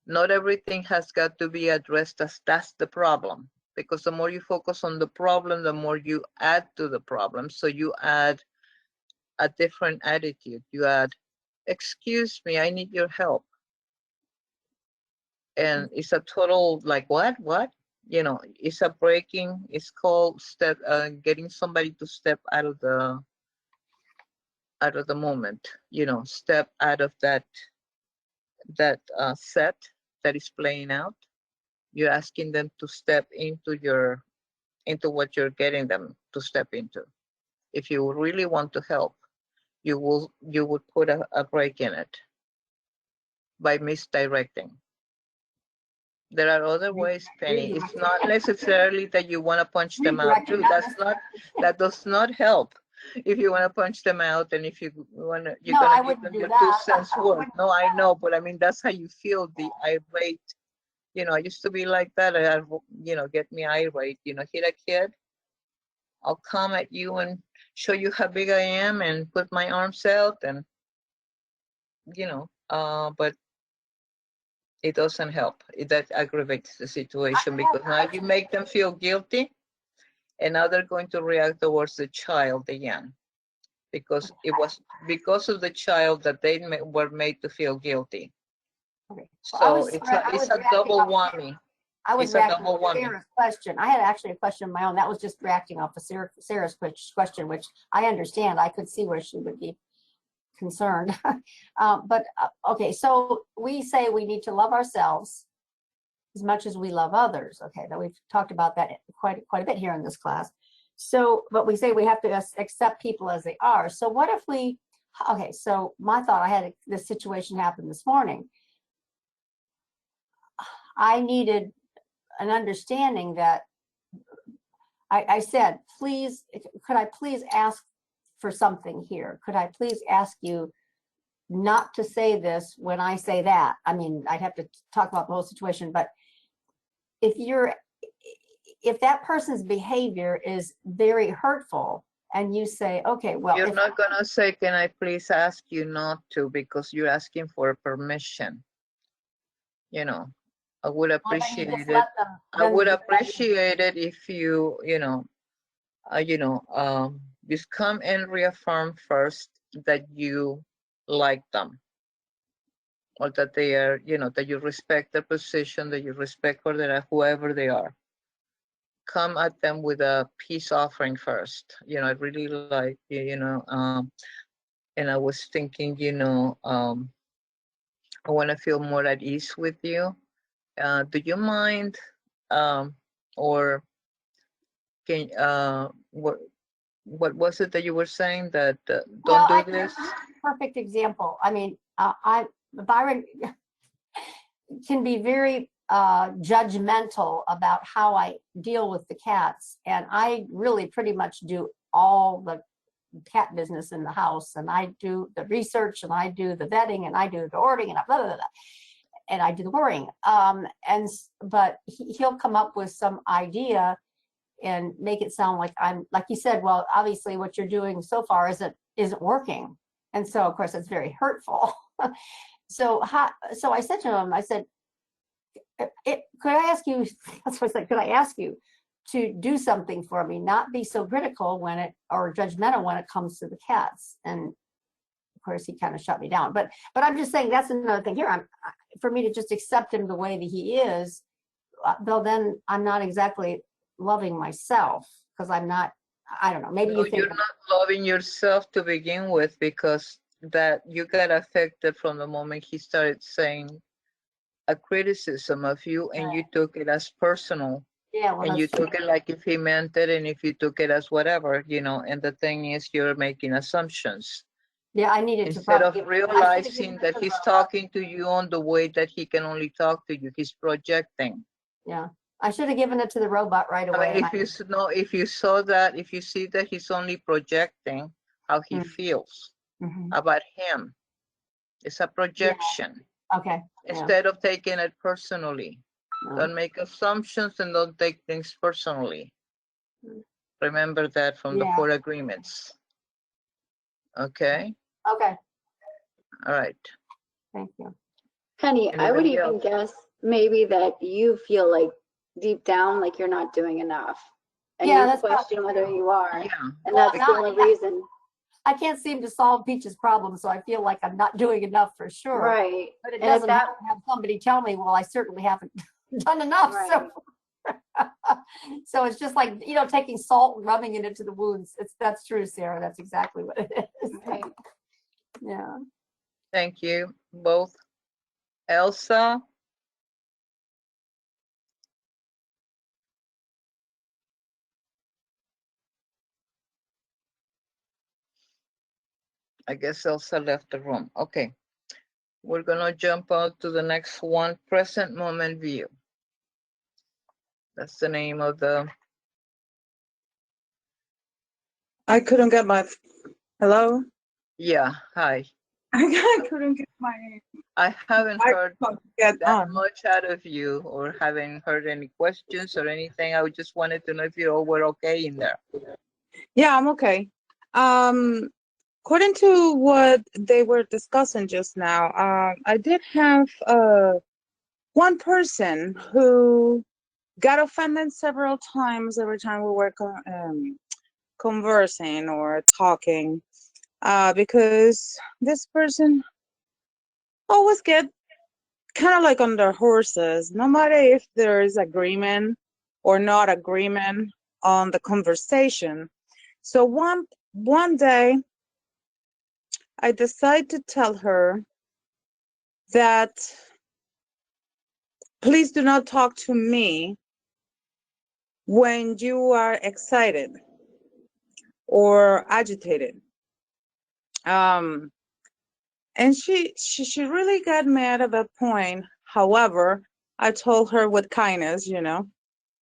Not everything has got to be addressed as that's the problem, because the more you focus on the problem, the more you add to the problem. So you add a different attitude. You add, excuse me, I need your help. And it's a total like what it's a breaking. It's called getting somebody to step out of the moment, step out of that set that is playing out. You're asking them to step into what you're getting them to step into. If you really want to help, you would put a break in it by misdirecting. There are other ways, Penny. It's not necessarily that you want to punch them out too. That does not help. If you want to punch them out, and if you're gonna give them your 2 cents worth. No, I know, but I mean that's how you feel, the irate. I used to be like that. Get me irate. Hit a kid. I'll come at you and show you how big I am and put my arms out, and but it doesn't help. That aggravates the situation, because now you make them feel guilty, and now they're going to react towards the child again, because it was because of the child that they were made to feel guilty. Okay. So it's a double whammy. I was It's a reacting double to whammy. Sarah's question. I had actually a question of my own. That was just reacting off of Sarah's question, which I understand. I could see where she would be concerned. Okay, so we say we need to love ourselves as much as we love others. Okay, that we've talked about that quite a bit here in this class. So, but we say we have to accept people as they are. So what if we, okay, so my thought, I had this situation happen this morning. I needed an understanding that I said, please, could I please ask for something here? Could I please ask you not to say this when I say that? I mean, I'd have to talk about the whole situation, but if that person's behavior is very hurtful and you say, okay, well, You're not gonna say, can I please ask you not to, because you're asking for permission. You know, I would appreciate it. I would appreciate it if you, just come and reaffirm first that you like them, or that they are, that you respect their position, that you respect for their whoever they are. Come at them with a peace offering first. I really like, and I was thinking, I want to feel more at ease with you. Do you mind, or can what was it that you were saying that don't do this? Perfect example. I mean, Byron can be very judgmental about how I deal with the cats, and I really pretty much do all the cat business in the house, and I do the research, and I do the vetting, and I do the ordering, and blah, blah, blah, and I do the worrying. But he'll come up with some idea and make it sound like I'm, like you said, well, obviously what you're doing so far isn't working, and so of course it's very hurtful. So I said to him, I said, could I ask you? That's what I said. Could I ask you to do something for me, not be so critical or judgmental when it comes to the cats? And of course, he kind of shut me down. But I'm just saying that's another thing here. For me to just accept him the way that he is, though, then I'm not exactly loving myself, because I'm not. I don't know. Maybe you think you're not loving yourself to begin with, because that you got affected from the moment he started saying a criticism of you, and you took it as personal. Yeah, well, and you took it like if he meant it, and if you took it as whatever, and the thing is, you're making assumptions. Yeah, I needed instead to of realizing that he's talking to you on the way that he can only talk to you. He's projecting. Yeah, I should have given it to the robot right away. I mean, if you see that he's only projecting how he feels about him, it's a projection. Yeah. Okay. Instead of taking it personally. Don't make assumptions and don't take things personally. Remember that from the 4 agreements. Okay? Okay. All right. Thank you. Honey, I would even guess maybe that you feel like deep down like you're not doing enough. And you question whether you are. Yeah. And that's the only reason. I can't seem to solve Peach's problem, so I feel like I'm not doing enough for sure. Right. But it doesn't have to have somebody tell me, well, I certainly haven't done enough. Right. So it's just like, taking salt and rubbing it into the wounds. That's true, Sarah. That's exactly what it is. Right. Yeah. Thank you both. Elsa? I guess Elsa left the room. Okay. We're gonna jump out to the next one, present moment view. That's the name of the... I couldn't get my... Hello? Yeah, hi. I couldn't get my... I haven't heard that much out of you, or haven't heard any questions or anything. I just wanted to know if you all were okay in there. Yeah, I'm okay. According to what they were discussing just now, I did have one person who got offended several times every time we were conversing or talking, because this person always get kind of like on their horses, no matter if there is agreement or not agreement on the conversation. So one day I decided to tell her that please do not talk to me when you are excited or agitated. And she really got mad at that point. However, I told her with kindness,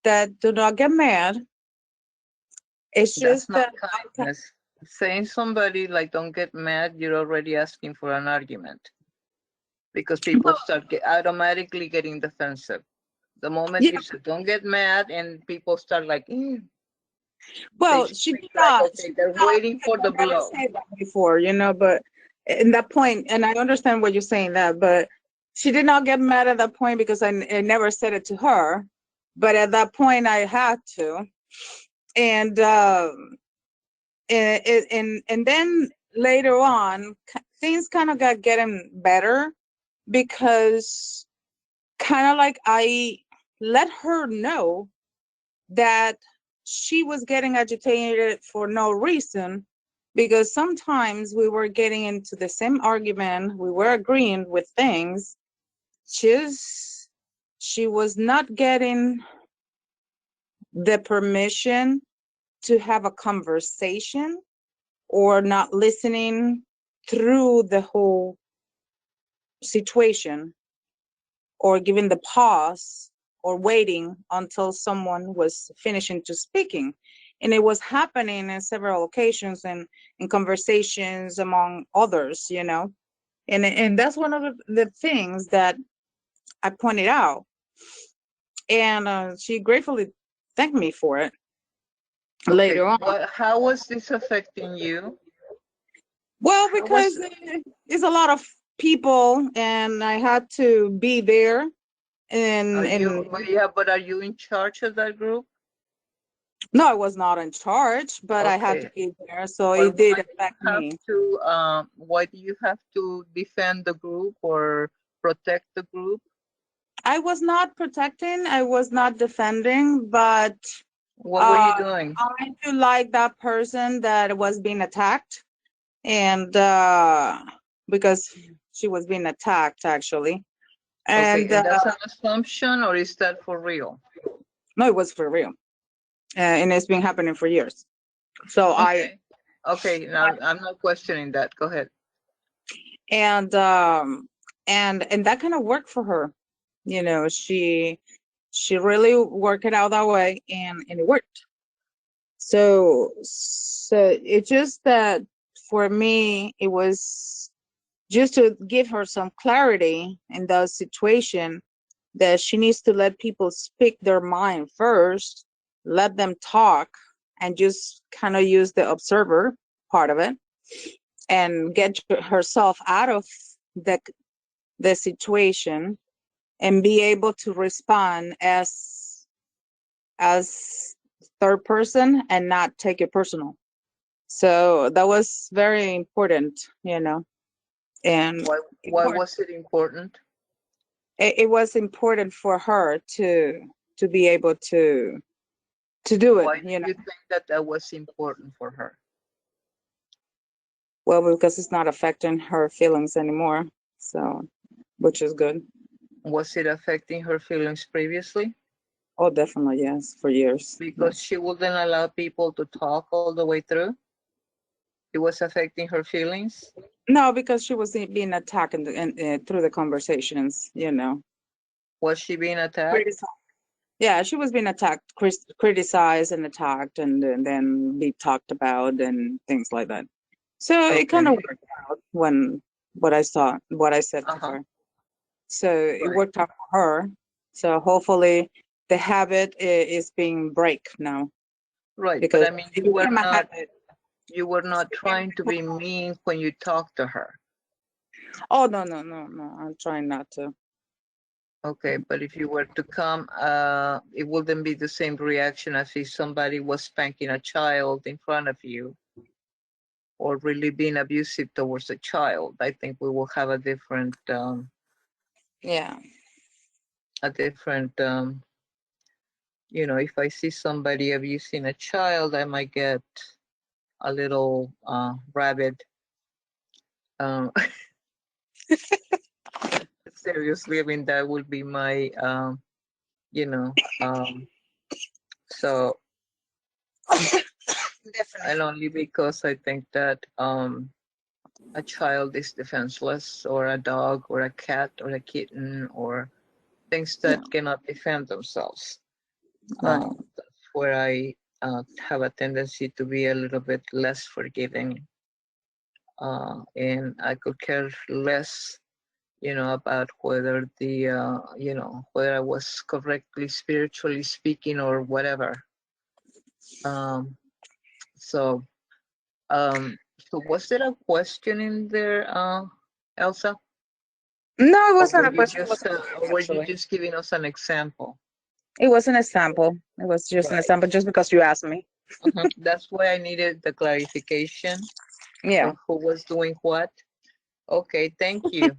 that do not get mad. It's That's just not that kindness. Saying somebody like don't get mad, you're already asking for an argument. Because people start automatically getting defensive. The moment Yeah. you say don't get mad and people start like, Well, they she think did like, not. okay, She they're did not. waiting for the I never blow. said that before, but in that point, and I understand what you're saying that, but she did not get mad at that point because I never said it to her. But at that point, I had to, and then later on, things kind of got getting better because kind of like I let her know that she was getting agitated for no reason, because sometimes we were getting into the same argument, we were agreeing with things, she was not getting the permission to have a conversation or not listening through the whole situation or giving the pause or waiting until someone was finishing to speaking. And it was happening in several occasions and in conversations among others, and that's one of the things that I pointed out. And she gratefully thanked me for it later on. How was this affecting you? Well, because it's a lot of people and I had to be there. But are you in charge of that group? No, I was not in charge, but I had to be there, so it did affect me. Why do you have to defend the group or protect the group? I was not protecting, I was not defending, but what were you doing? I do like that person that was being attacked, and because she was being attacked actually. And that's an assumption, or is that for real? No, it was for real. And it's been happening for years. So Okay, now I'm not questioning that. Go ahead. And that kind of worked for her. She really worked it out that way, and it worked. So it's just that for me, it was just to give her some clarity in that situation, that she needs to let people speak their mind first, let them talk, and just kind of use the observer part of it and get herself out of the situation and be able to respond as third person and not take it personal. So that was very important, and why was it important? It was important for her to be able to do it. Why do you think that was important for her? Well, because it's not affecting her feelings anymore, so, which is good. Was it affecting her feelings previously? Oh, definitely, yes, for years. Because she wouldn't allow people to talk all the way through? It was affecting her feelings? No, because she was being attacked through the conversations, Was she being attacked? Yeah, she was being attacked, criticized and attacked, and then be talked about and things like that. So it kind of worked out when what I said to her. So it worked out for her. So hopefully the habit is being break now. Right, because but I mean, you were not trying to be mean when you talked to her. Oh, no, I'm trying not to. Okay, but if you were to come, it wouldn't be the same reaction as if somebody was spanking a child in front of you or really being abusive towards a child. I think we will have a different Yeah. a different, you know, if I see somebody abusing a child, I might get a little rabid. Um, seriously, I mean, that would be my, you know, so, Definitely. and only because I think that a child is defenseless, or a dog, or a cat, or a kitten, or things that cannot defend themselves. Right. That's where I have a tendency to be a little bit less forgiving, and I could care less, you know, about whether the, you know, whether I was correctly spiritually speaking or whatever. Um, so, so was there a question in there, Elsa? No, it Or wasn't were a you question. It was just, a comment, or were you actually. just giving us an example? It was an example. It was just an Right. example, just because you asked me. That's why I needed the clarification Yeah. of who was doing what. Okay, thank you.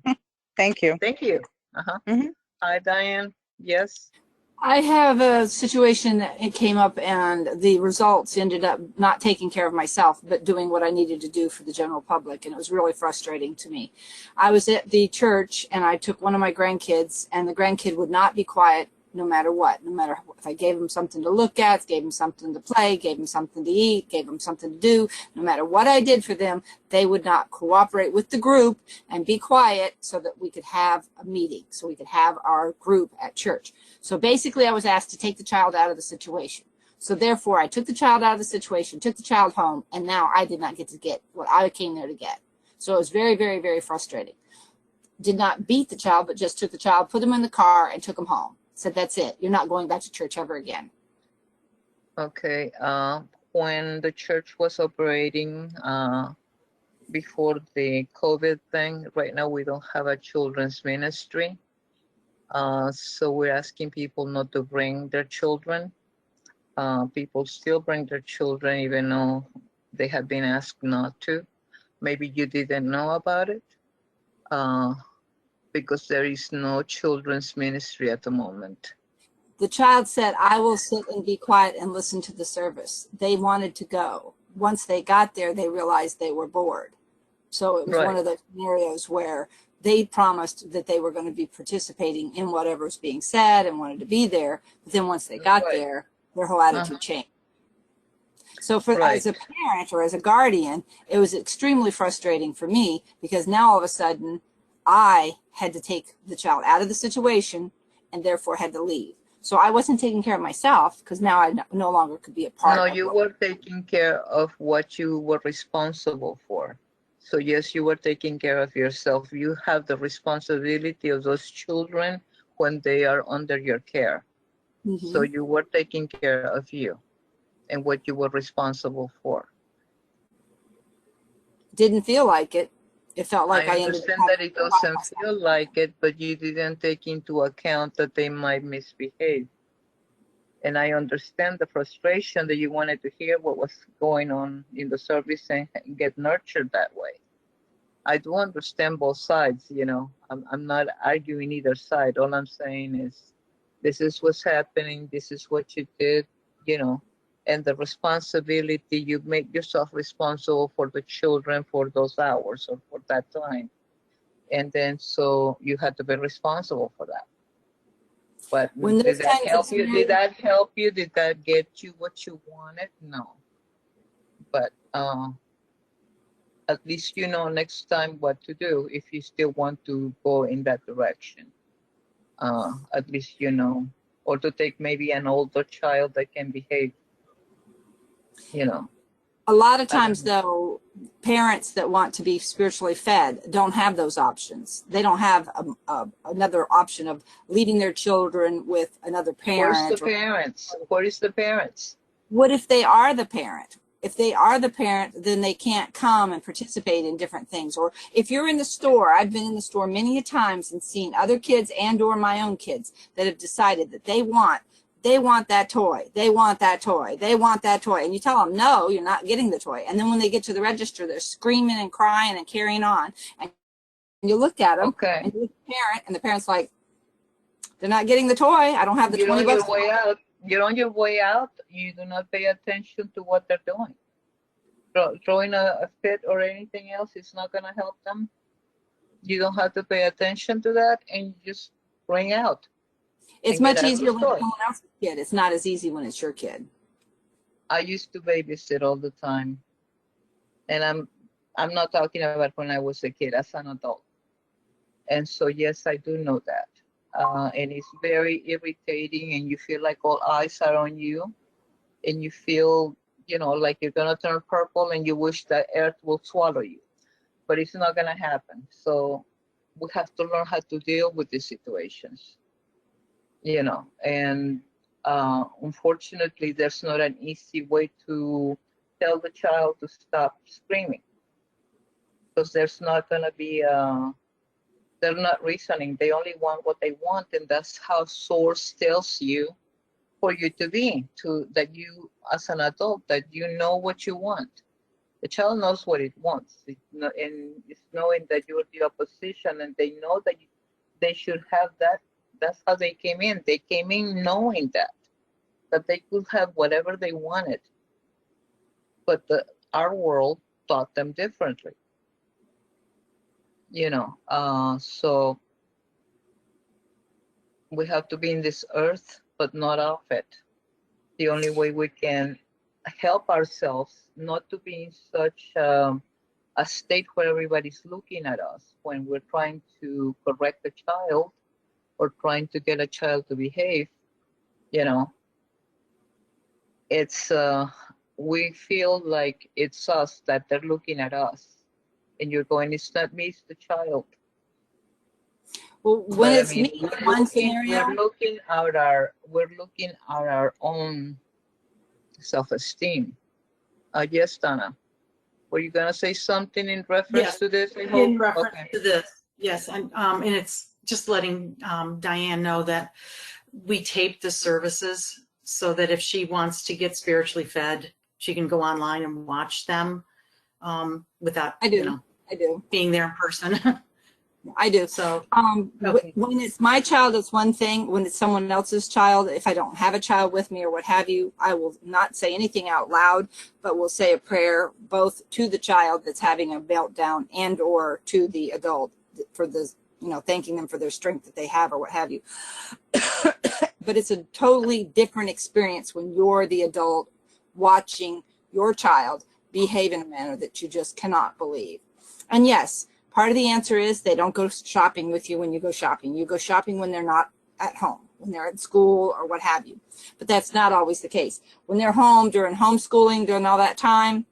Thank you. Thank you. Uh-huh. Mhm. Hi, Diane. Yes. I have a situation that it came up and the results ended up not taking care of myself, but doing what I needed to do for the general public. And it was really frustrating to me. I was at the church and I took one of my grandkids, and the grandkid would not be quiet no matter what, no matter if I gave him something to look at, gave him something to play, gave him something to eat, gave him something to do, no matter what I did for them, they would not cooperate with the group and be quiet so that we could have a meeting, so we could have our group at church. So basically, I was asked to take the child out of the situation. So therefore, I took the child out of the situation, took the child home, and now I did not get to get what I came there to get. So it was very, very, very frustrating. Did not beat the child, but just took the child, put him in the car, and took him home. Said, that's it. You're not going back to church ever again. Okay. When the church was operating before the COVID thing, right now we don't have a children's ministry. So we're asking people not to bring their children. People still bring their children even though they have been asked not to. Maybe you didn't know about it, because there is no children's ministry at the moment. The child said, I will sit and be quiet and listen to the service. They wanted to go. Once they got there, they realized they were bored. So it was one Right. of those scenarios where they promised that they were going to be participating in whatever was being said and wanted to be there. But then once they got Right. there, their whole attitude changed. So for Right. as a parent or as a guardian, it was extremely frustrating for me, because now all of a sudden I had to take the child out of the situation and therefore had to leave. So I wasn't taking care of myself, because now I no longer could be a part No, of you what were taking care of what you were responsible for. So yes, you were taking care of yourself. You have the responsibility of those children when they are under your care. So you were taking care of you and what you were responsible for. didn't feel like it. It felt like I I ended up understand having that it to rely on doesn't myself. feel like it, but you didn't take into account that they might misbehave. And I understand the frustration that you wanted to hear what was going on in the service and get nurtured that way. I do understand both sides, you know. I'm not arguing either side. All I'm saying is this is what's happening, this is what you did, you know, and the responsibility, you make yourself responsible for the children for those hours or for that time. And then so you had to be responsible for that. But When did those that kinds of help you? Did scenarios, that help you? Did that get you what you wanted? No. But at least you know next time what to do if you still want to go in that direction. At least you know, or to take maybe an older child that can behave, you know. a lot of I don't times, know. though, parents that want to be spiritually fed don't have those options. They don't have another option of leaving their children with another Where's the parent. Or parents? Where is the parents? what if they are the parent? If they are the parent, then they can't come and participate in different things. Or if you're in the store, I've been in the store many a times and seen other kids and or my own kids that have decided that they want that toy. They want that toy. They want that toy. And you tell them, no, you're not getting the toy. And then when they get to the register, they're screaming and crying and carrying on. And you look at them, Okay. and you look at the parent, and the parent's like, they're not getting the toy. I don't have the You're 20 on your bucks. way out. You're on your way out. You do not pay attention to what they're doing. Throwing a fit or anything else is not going to help them. You don't have to pay attention to that, and you just bring out. It's and get much out of the easier when store. it's someone else's kid. It's not as easy when it's your kid. I used to babysit all the time, and I'm not talking about when I was a kid, as an adult. And so yes, I do know that, and it's very irritating, and you feel like all eyes are on you, and you feel, you know, like you're gonna turn purple, and you wish that earth will swallow you, but it's not gonna happen. So we have to learn how to deal with these situations, you know, and unfortunately, there's not an easy way to tell the child to stop screaming, because there's not going to be, they're not reasoning. They only want what they want, and that's how source tells you for you to be, that you, as an adult, that you know what you want. The child knows what it wants, and it's knowing that you're the opposition, and they know that they should have that. That's how they came in. They came in knowing that they could have whatever they wanted, but our world taught them differently, you know. So we have to be in this earth, but not of it. The only way we can help ourselves not to be in such a state where everybody's looking at us when we're trying to correct a child or trying to get a child to behave, you know. It's we feel like it's us, that they're looking at us, and you're going, it's not me, it's the child. Well, when But I it's mean, me, one scenario, we're looking at our own self-esteem. Yes, Donna, were you gonna say something in reference Yes, to this? I in hope? reference Okay. to this, yes, and it's just letting Diane know that we tape the services so that if she wants to get spiritually fed, she can go online and watch them without, I do. being there in person. I do. So, Okay. When it's my child, it's one thing. When it's someone else's child, if I don't have a child with me or what have you, I will not say anything out loud, but will say a prayer both to the child that's having a meltdown and or to the adult for the, you know, thanking them for their strength that they have or what have you. But it's a totally different experience when you're the adult watching your child behave in a manner that you just cannot believe. And yes, part of the answer is they don't go shopping with you when you go shopping. You go shopping when they're not at home, when they're at school or what have you. But that's not always the case. When they're home during homeschooling, during all that time,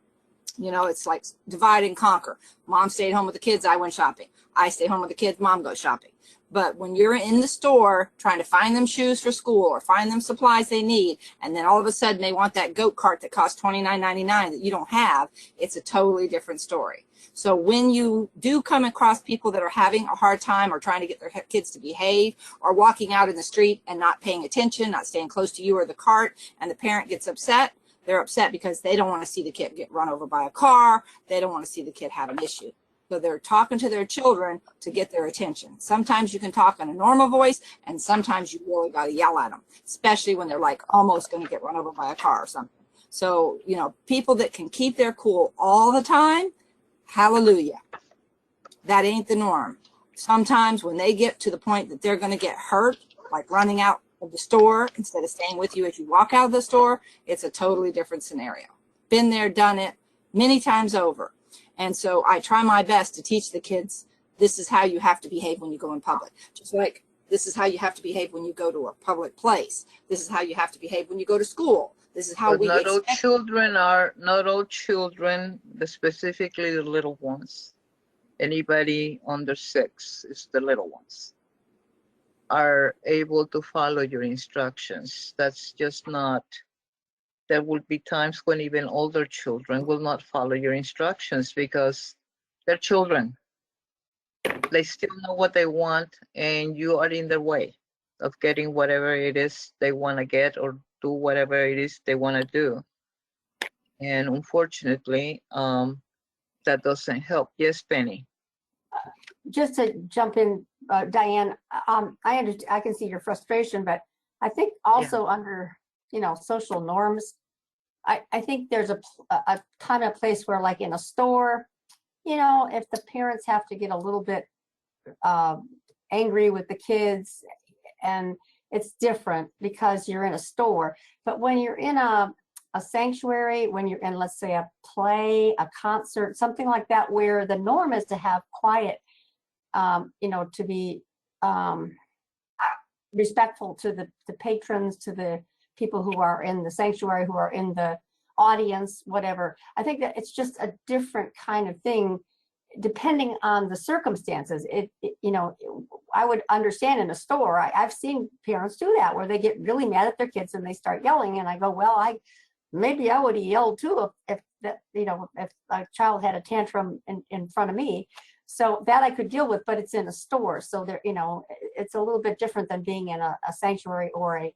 you know, it's like divide and conquer. Mom stayed home with the kids, I went shopping. I stay home with the kids, mom goes shopping. But when you're in the store trying to find them shoes for school or find them supplies they need, and then all of a sudden they want that goat cart that costs $29.99 that you don't have, it's a totally different story. So when you do come across people that are having a hard time or trying to get their kids to behave or walking out in the street and not paying attention, not staying close to you or the cart, and the parent gets upset, they're upset because they don't want to see the kid get run over by a car. They don't want to see the kid have an issue. So they're talking to their children to get their attention. Sometimes you can talk in a normal voice, and sometimes you really got to yell at them, especially when they're like almost going to get run over by a car or something. So, you know, people that can keep their cool all the time, hallelujah. That ain't the norm. Sometimes when they get to the point that they're going to get hurt, like running out of the store instead of staying with you as you walk out of the store, it's a totally different scenario. Been there, done it many times over. And so I try my best to teach the kids, this is how you have to behave when you go in public. Just like this is how you have to behave when you go to a public place. This is how you have to behave when you go to school. This is how But we not all expect. children, specifically the little ones. Anybody under 6, is the little ones, are able to follow your instructions. That's just not. There will be times when even older children will not follow your instructions because they're children. They still know what they want, and you are in their way of getting whatever it is they want to get or do whatever it is they want to do. And unfortunately, that doesn't help. Yes, Penny. just to jump in, Diane, I can see your frustration, but I think also under, social norms, I think there's a time and place where, like in a store, if the parents have to get a little bit angry with the kids, and it's different because you're in a store. But when you're in a sanctuary, when you're in, let's say, a play, a concert, something like that, where the norm is to have quiet, to be respectful to the patrons, to the people who are in the sanctuary, who are in the audience, whatever. I think that it's just a different kind of thing depending on the circumstances. I would understand in a store. I've seen parents do that, where they get really mad at their kids and they start yelling, and I go, well, maybe I would have yelled too if a child had a tantrum in front of me. So that I could deal with, but it's in a store. So there, it's a little bit different than being in a sanctuary or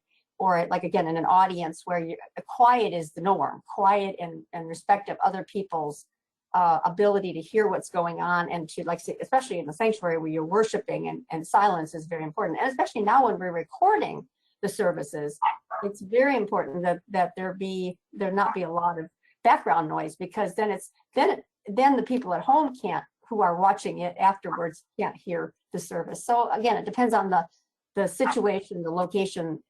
like, again, in an audience where quiet is the norm, quiet and respect of other people's ability to hear what's going on, and to, like, especially in the sanctuary where you're worshiping, and silence is very important. And especially now when we're recording the services, it's very important that there not be a lot of background noise, because then the people at home who are watching it afterwards can't hear the service. So again, it depends on the situation, the location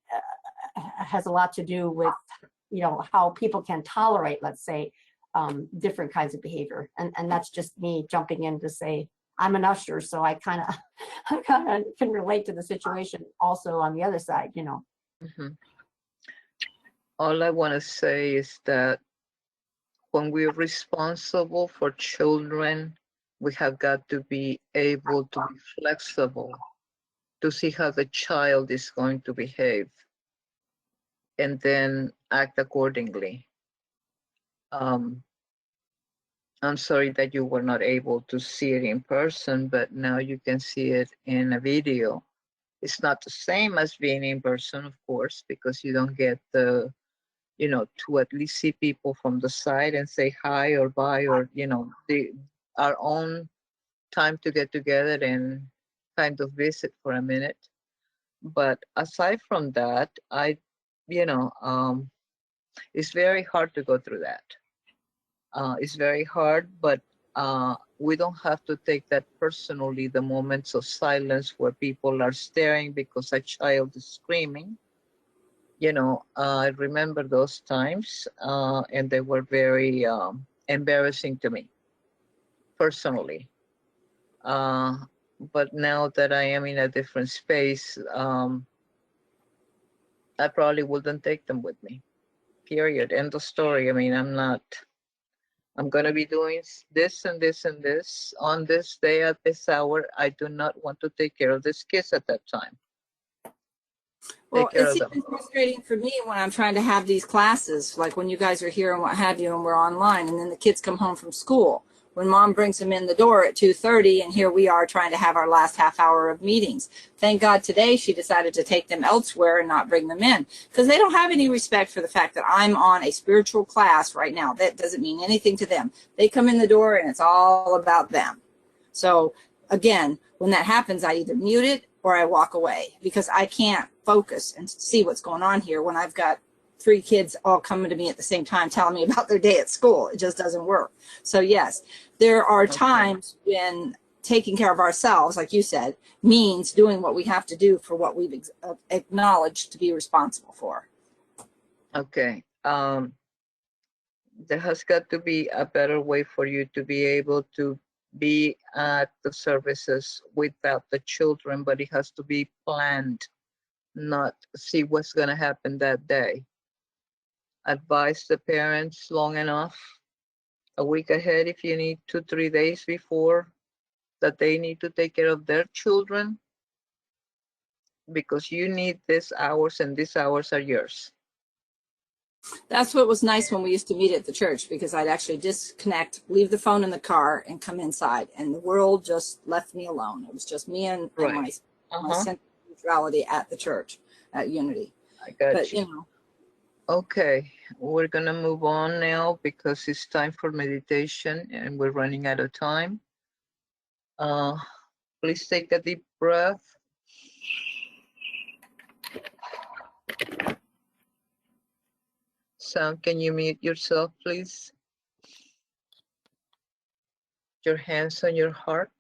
has a lot to do with, how people can tolerate, let's say, different kinds of behavior. And that's just me jumping in to say, I'm an usher, so I kind of can relate to the situation also on the other side, Mm-hmm. All I want to say is that when we're responsible for children, we have got to be able to be flexible to see how the child is going to behave, and then act accordingly. I'm sorry that you were not able to see it in person, but now you can see it in a video. It's not the same as being in person, of course, because you don't get to at least see people from the side and say hi or bye, or, our own time to get together and kind of visit for a minute. But aside from that, it's very hard to go through that. It's very hard, but we don't have to take that personally, the moments of silence where people are staring because a child is screaming. I remember those times, and they were very embarrassing to me personally. But now that I am in a different space, I probably wouldn't take them with me. Period. End of story. I mean, I'm going to be doing this and this and this on this day at this hour. I do not want to take care of these kids at that time. Well, it's even frustrating for me when I'm trying to have these classes, like when you guys are here and what have you, and we're online, and then the kids come home from school. When mom brings them in the door at 2:30, and here we are trying to have our last half hour of meetings. Thank God today she decided to take them elsewhere and not bring them in, because they don't have any respect for the fact that I'm on a spiritual class right now. That doesn't mean anything to them. They come in the door and it's all about them. So again, when that happens, I either mute it or I walk away, because I can't focus and see what's going on here when I've got 3 kids all coming to me at the same time telling me about their day at school. It just doesn't work. So yes, there are times when taking care of ourselves, like you said, means doing what we have to do for what we've acknowledged to be responsible for. Okay. There has got to be a better way for you to be able to be at the services without the children, but it has to be planned, not see what's going to happen that day. Advise the parents long enough, a week ahead if you need, 2-3 days before, that they need to take care of their children, because you need these hours and these hours are yours. That's what was nice when we used to meet at the church, because I'd actually disconnect, leave the phone in the car, and come inside, and the world just left me alone. It was just me and my sense of neutrality at the church, at Unity. I got you. Okay, we're gonna move on now because it's time for meditation and we're running out of time. Uh, please take a deep breath. Sam, can you mute yourself, please? Your hands on your heart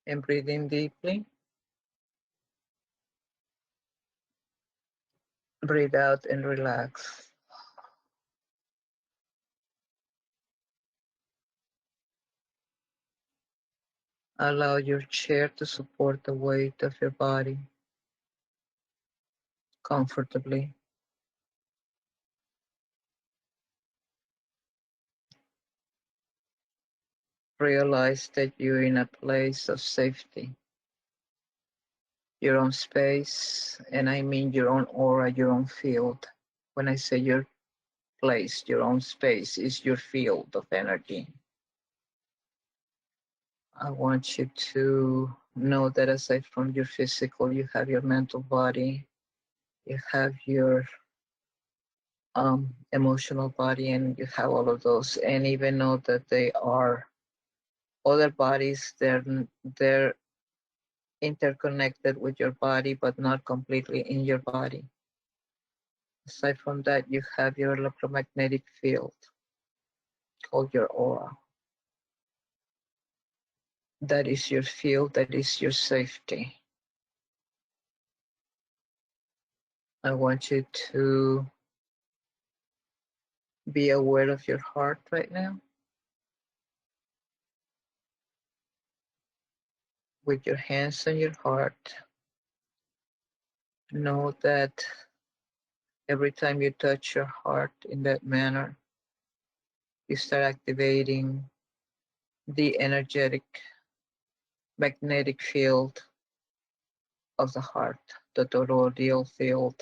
and breathe in deeply. Breathe out and relax. Allow your chair to support the weight of your body comfortably. Realize that you're in a place of safety, your own space, and I mean your own aura, your own field. When I say your place, your own space is your field of energy. I want you to know that aside from your physical, you have your mental body, you have your emotional body, and you have all of those, and even know that they are other bodies. They're interconnected with your body, but not completely in your body. Aside from that, you have your electromagnetic field called your aura. That is your field, that is your safety. I want you to be aware of your heart right now. With your hands on your heart, know that every time you touch your heart in that manner, you start activating the energetic magnetic field of the heart, the toroidal field.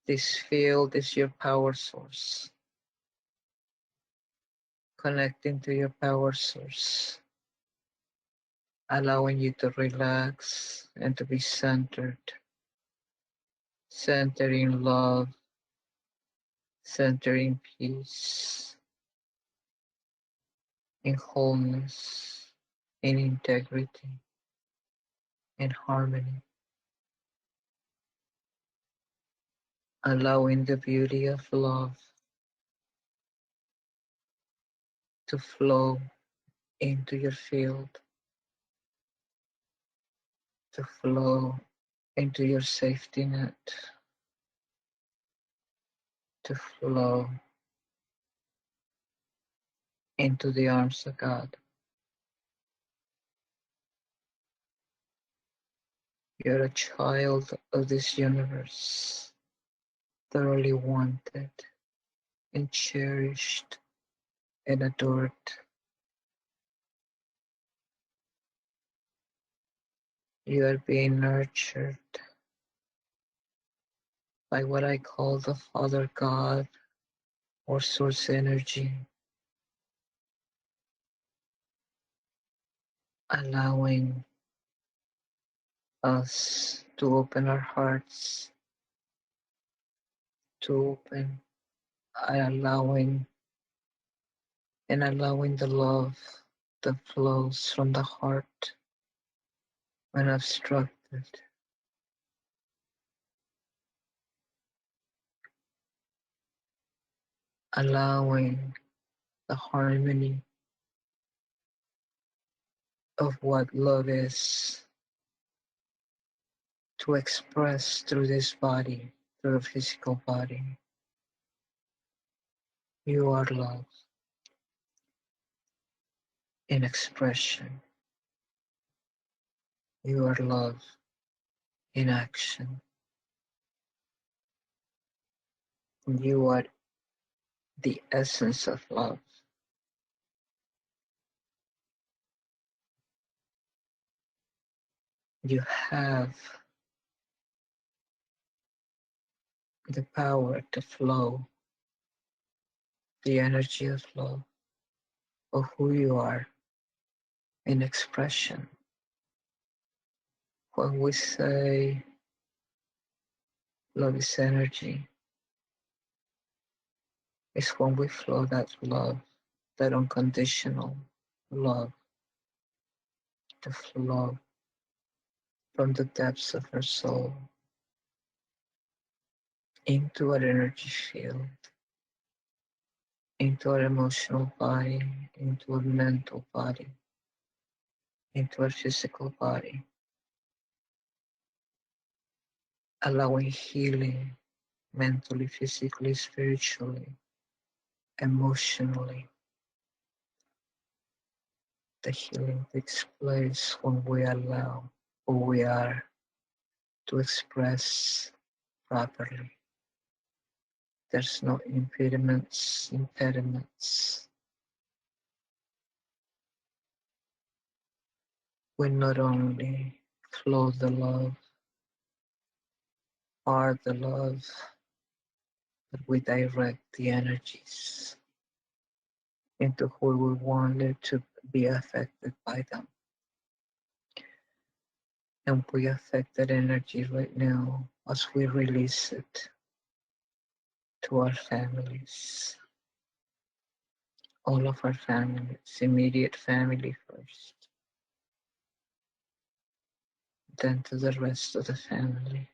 This field is your power source. Connecting to your power source, allowing you to relax and to be centered. Centering love, centering peace, in wholeness, in integrity, in harmony. Allowing the beauty of love to flow into your field, to flow into your safety net, to flow into the arms of God. You're a child of this universe, thoroughly wanted and cherished and adored. You are being nurtured by what I call the Father God or Source Energy, allowing us to open our hearts, to open, allowing the love that flows from the heart when obstructed. Allowing the harmony of what love is to express through this body, through the physical body. You are love in expression. You are love in action. You are the essence of love. You have the power to flow the energy of love, of who you are in expression. When we say love is energy, it's when we flow that love that unconditional love to flow from the depths of her soul into our energy field, into our emotional body, into our mental body, into our physical body, allowing healing mentally, physically, spiritually, emotionally. The healing takes place when we allow who we are to express properly. There's no impediments. We not only flow the love, are the love, but we direct the energies into who we wanted to be affected by them. And we affect that energy right now as we release it to our families, all of our families, immediate family first, then to the rest of the family,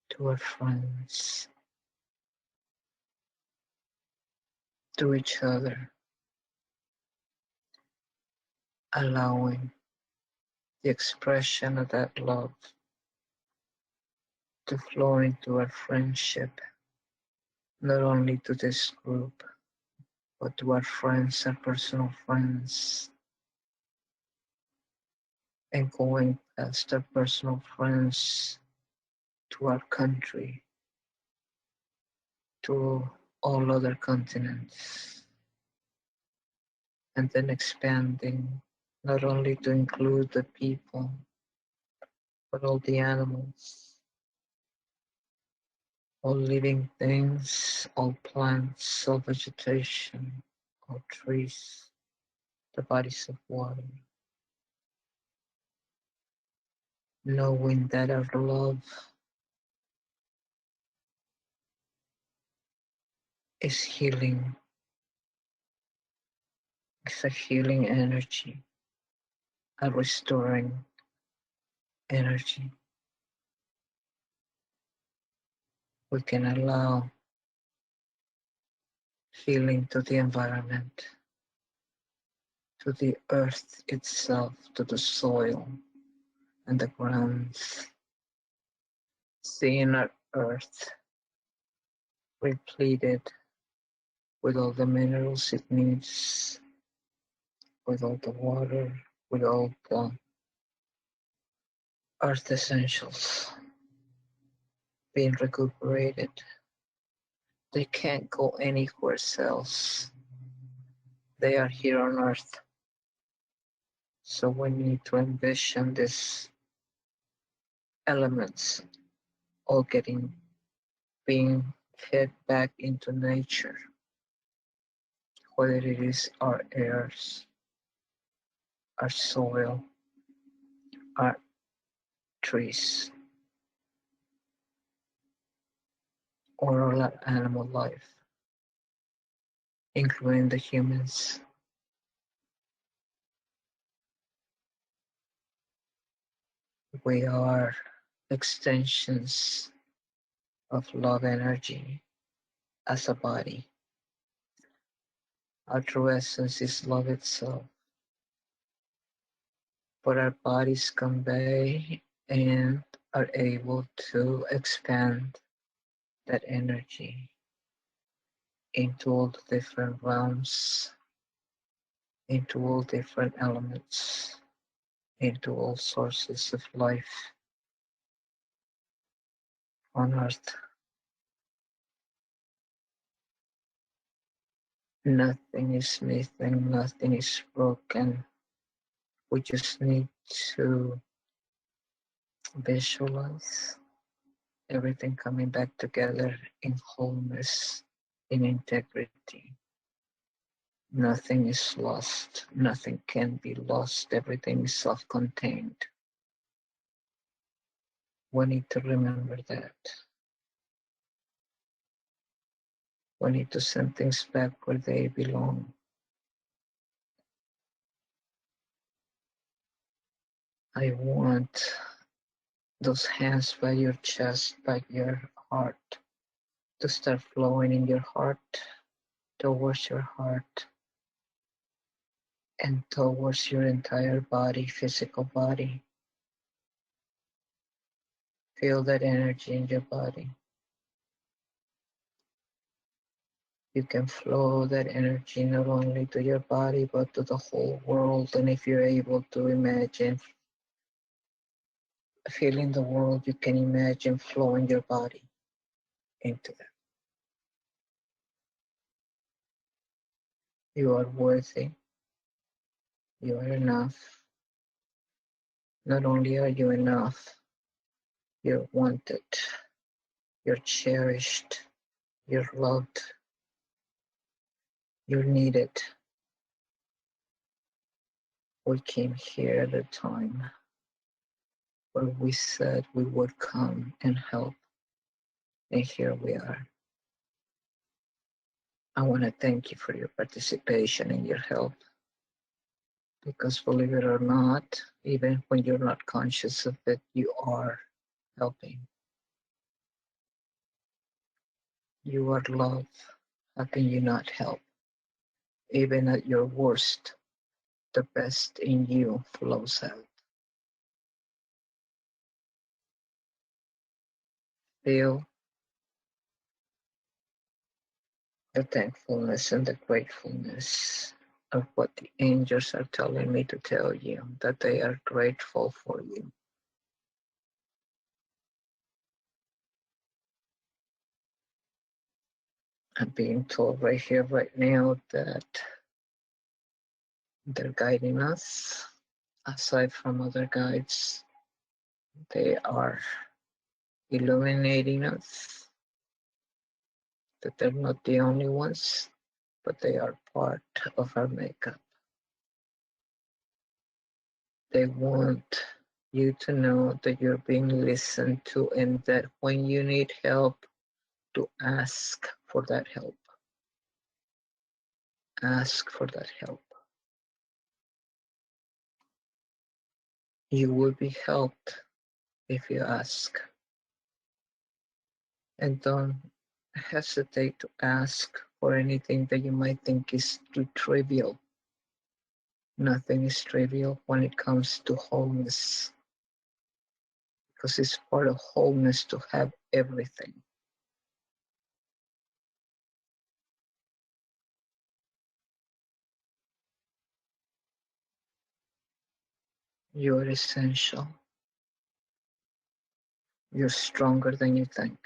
to our friends, to each other, allowing the expression of that love to flow into our friendship, not only to this group, but to our friends, our personal friends, and going past our personal friends to our country, to all other continents, and then expanding not only to include the people, but all the animals, all living things, all plants, all vegetation, all trees, the bodies of water, knowing that our love is healing, it's a healing energy, a restoring energy. We can allow healing to the environment, to the earth itself, to the soil and the grounds, seeing our earth repleted with all the minerals it needs, with all the water, with all the earth essentials being recuperated. They can't go anywhere else. They are here on earth. So we need to envision these elements all being fed back into nature, whether it is our airs, our soil, our trees, or all our animal life, including the humans. We are extensions of love energy as a body. Our true essence is love itself, but our bodies convey and are able to expand that energy into all the different realms, into all different elements, into all sources of life on earth. Nothing is missing, nothing is broken. We just need to visualize everything coming back together in wholeness, in integrity. Nothing is lost, nothing can be lost, everything is self-contained. We need to remember that. We need to send things back where they belong. I want those hands by your chest, by your heart, to start flowing in your heart, towards your heart, and towards your entire body, physical body. Feel that energy in your body. You can flow that energy not only to your body, but to the whole world. And if you're able to imagine feeling the world, you can imagine flowing your body into that. You are worthy. You are enough. Not only are you enough, you're wanted, you're cherished, you're loved, you're needed. We came here at a time where we said we would come and help, and here we are. I want to thank you for your participation and your help, because believe it or not, even when you're not conscious of it, you are helping. You are love. How can you not help? Even at your worst, the best in you flows out. Feel the thankfulness and the gratefulness of what the angels are telling me to tell you, that they are grateful for you. I'm being told right here, right now, that they're guiding us. Aside from other guides, they are illuminating us, that they're not the only ones, but they are part of our makeup. They want you to know that you're being listened to, and that when you need help, to ask for that help. Ask for that help. You will be helped if you ask. And don't hesitate to ask for anything that you might think is too trivial. Nothing is trivial when it comes to wholeness, because it's part of wholeness to have everything. You are essential. You're stronger than you think.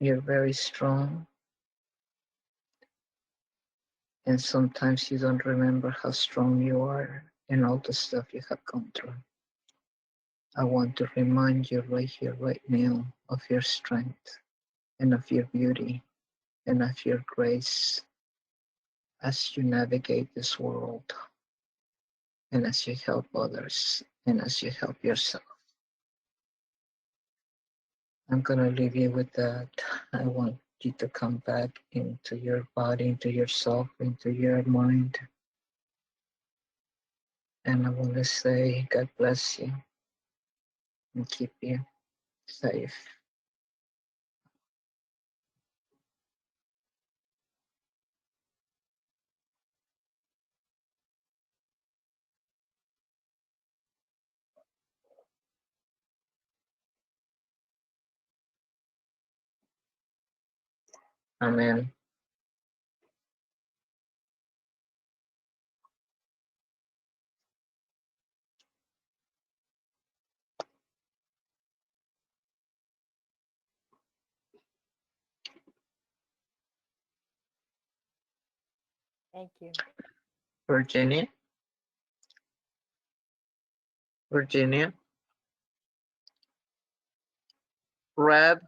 You're very strong, and sometimes you don't remember how strong you are and all the stuff you have gone through. I want to remind you right here, right now, of your strength and of your beauty and of your grace as you navigate this world, and as you help others, and as you help yourself. I'm going to leave you with that. I want you to come back into your body, into yourself, into your mind. And I want to say, God bless you and keep you safe. Amen. Thank you. Virginia? Virginia? Reb?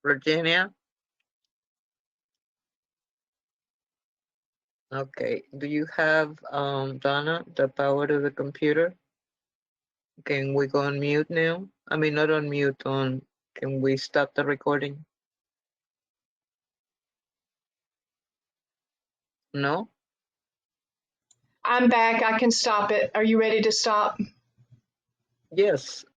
Virginia? Okay. Do you have, Donna, the power to the computer? Can we go on mute now? I mean, not on mute, on, can we stop the recording? No? I'm back. I can stop it. Are you ready to stop? Yes,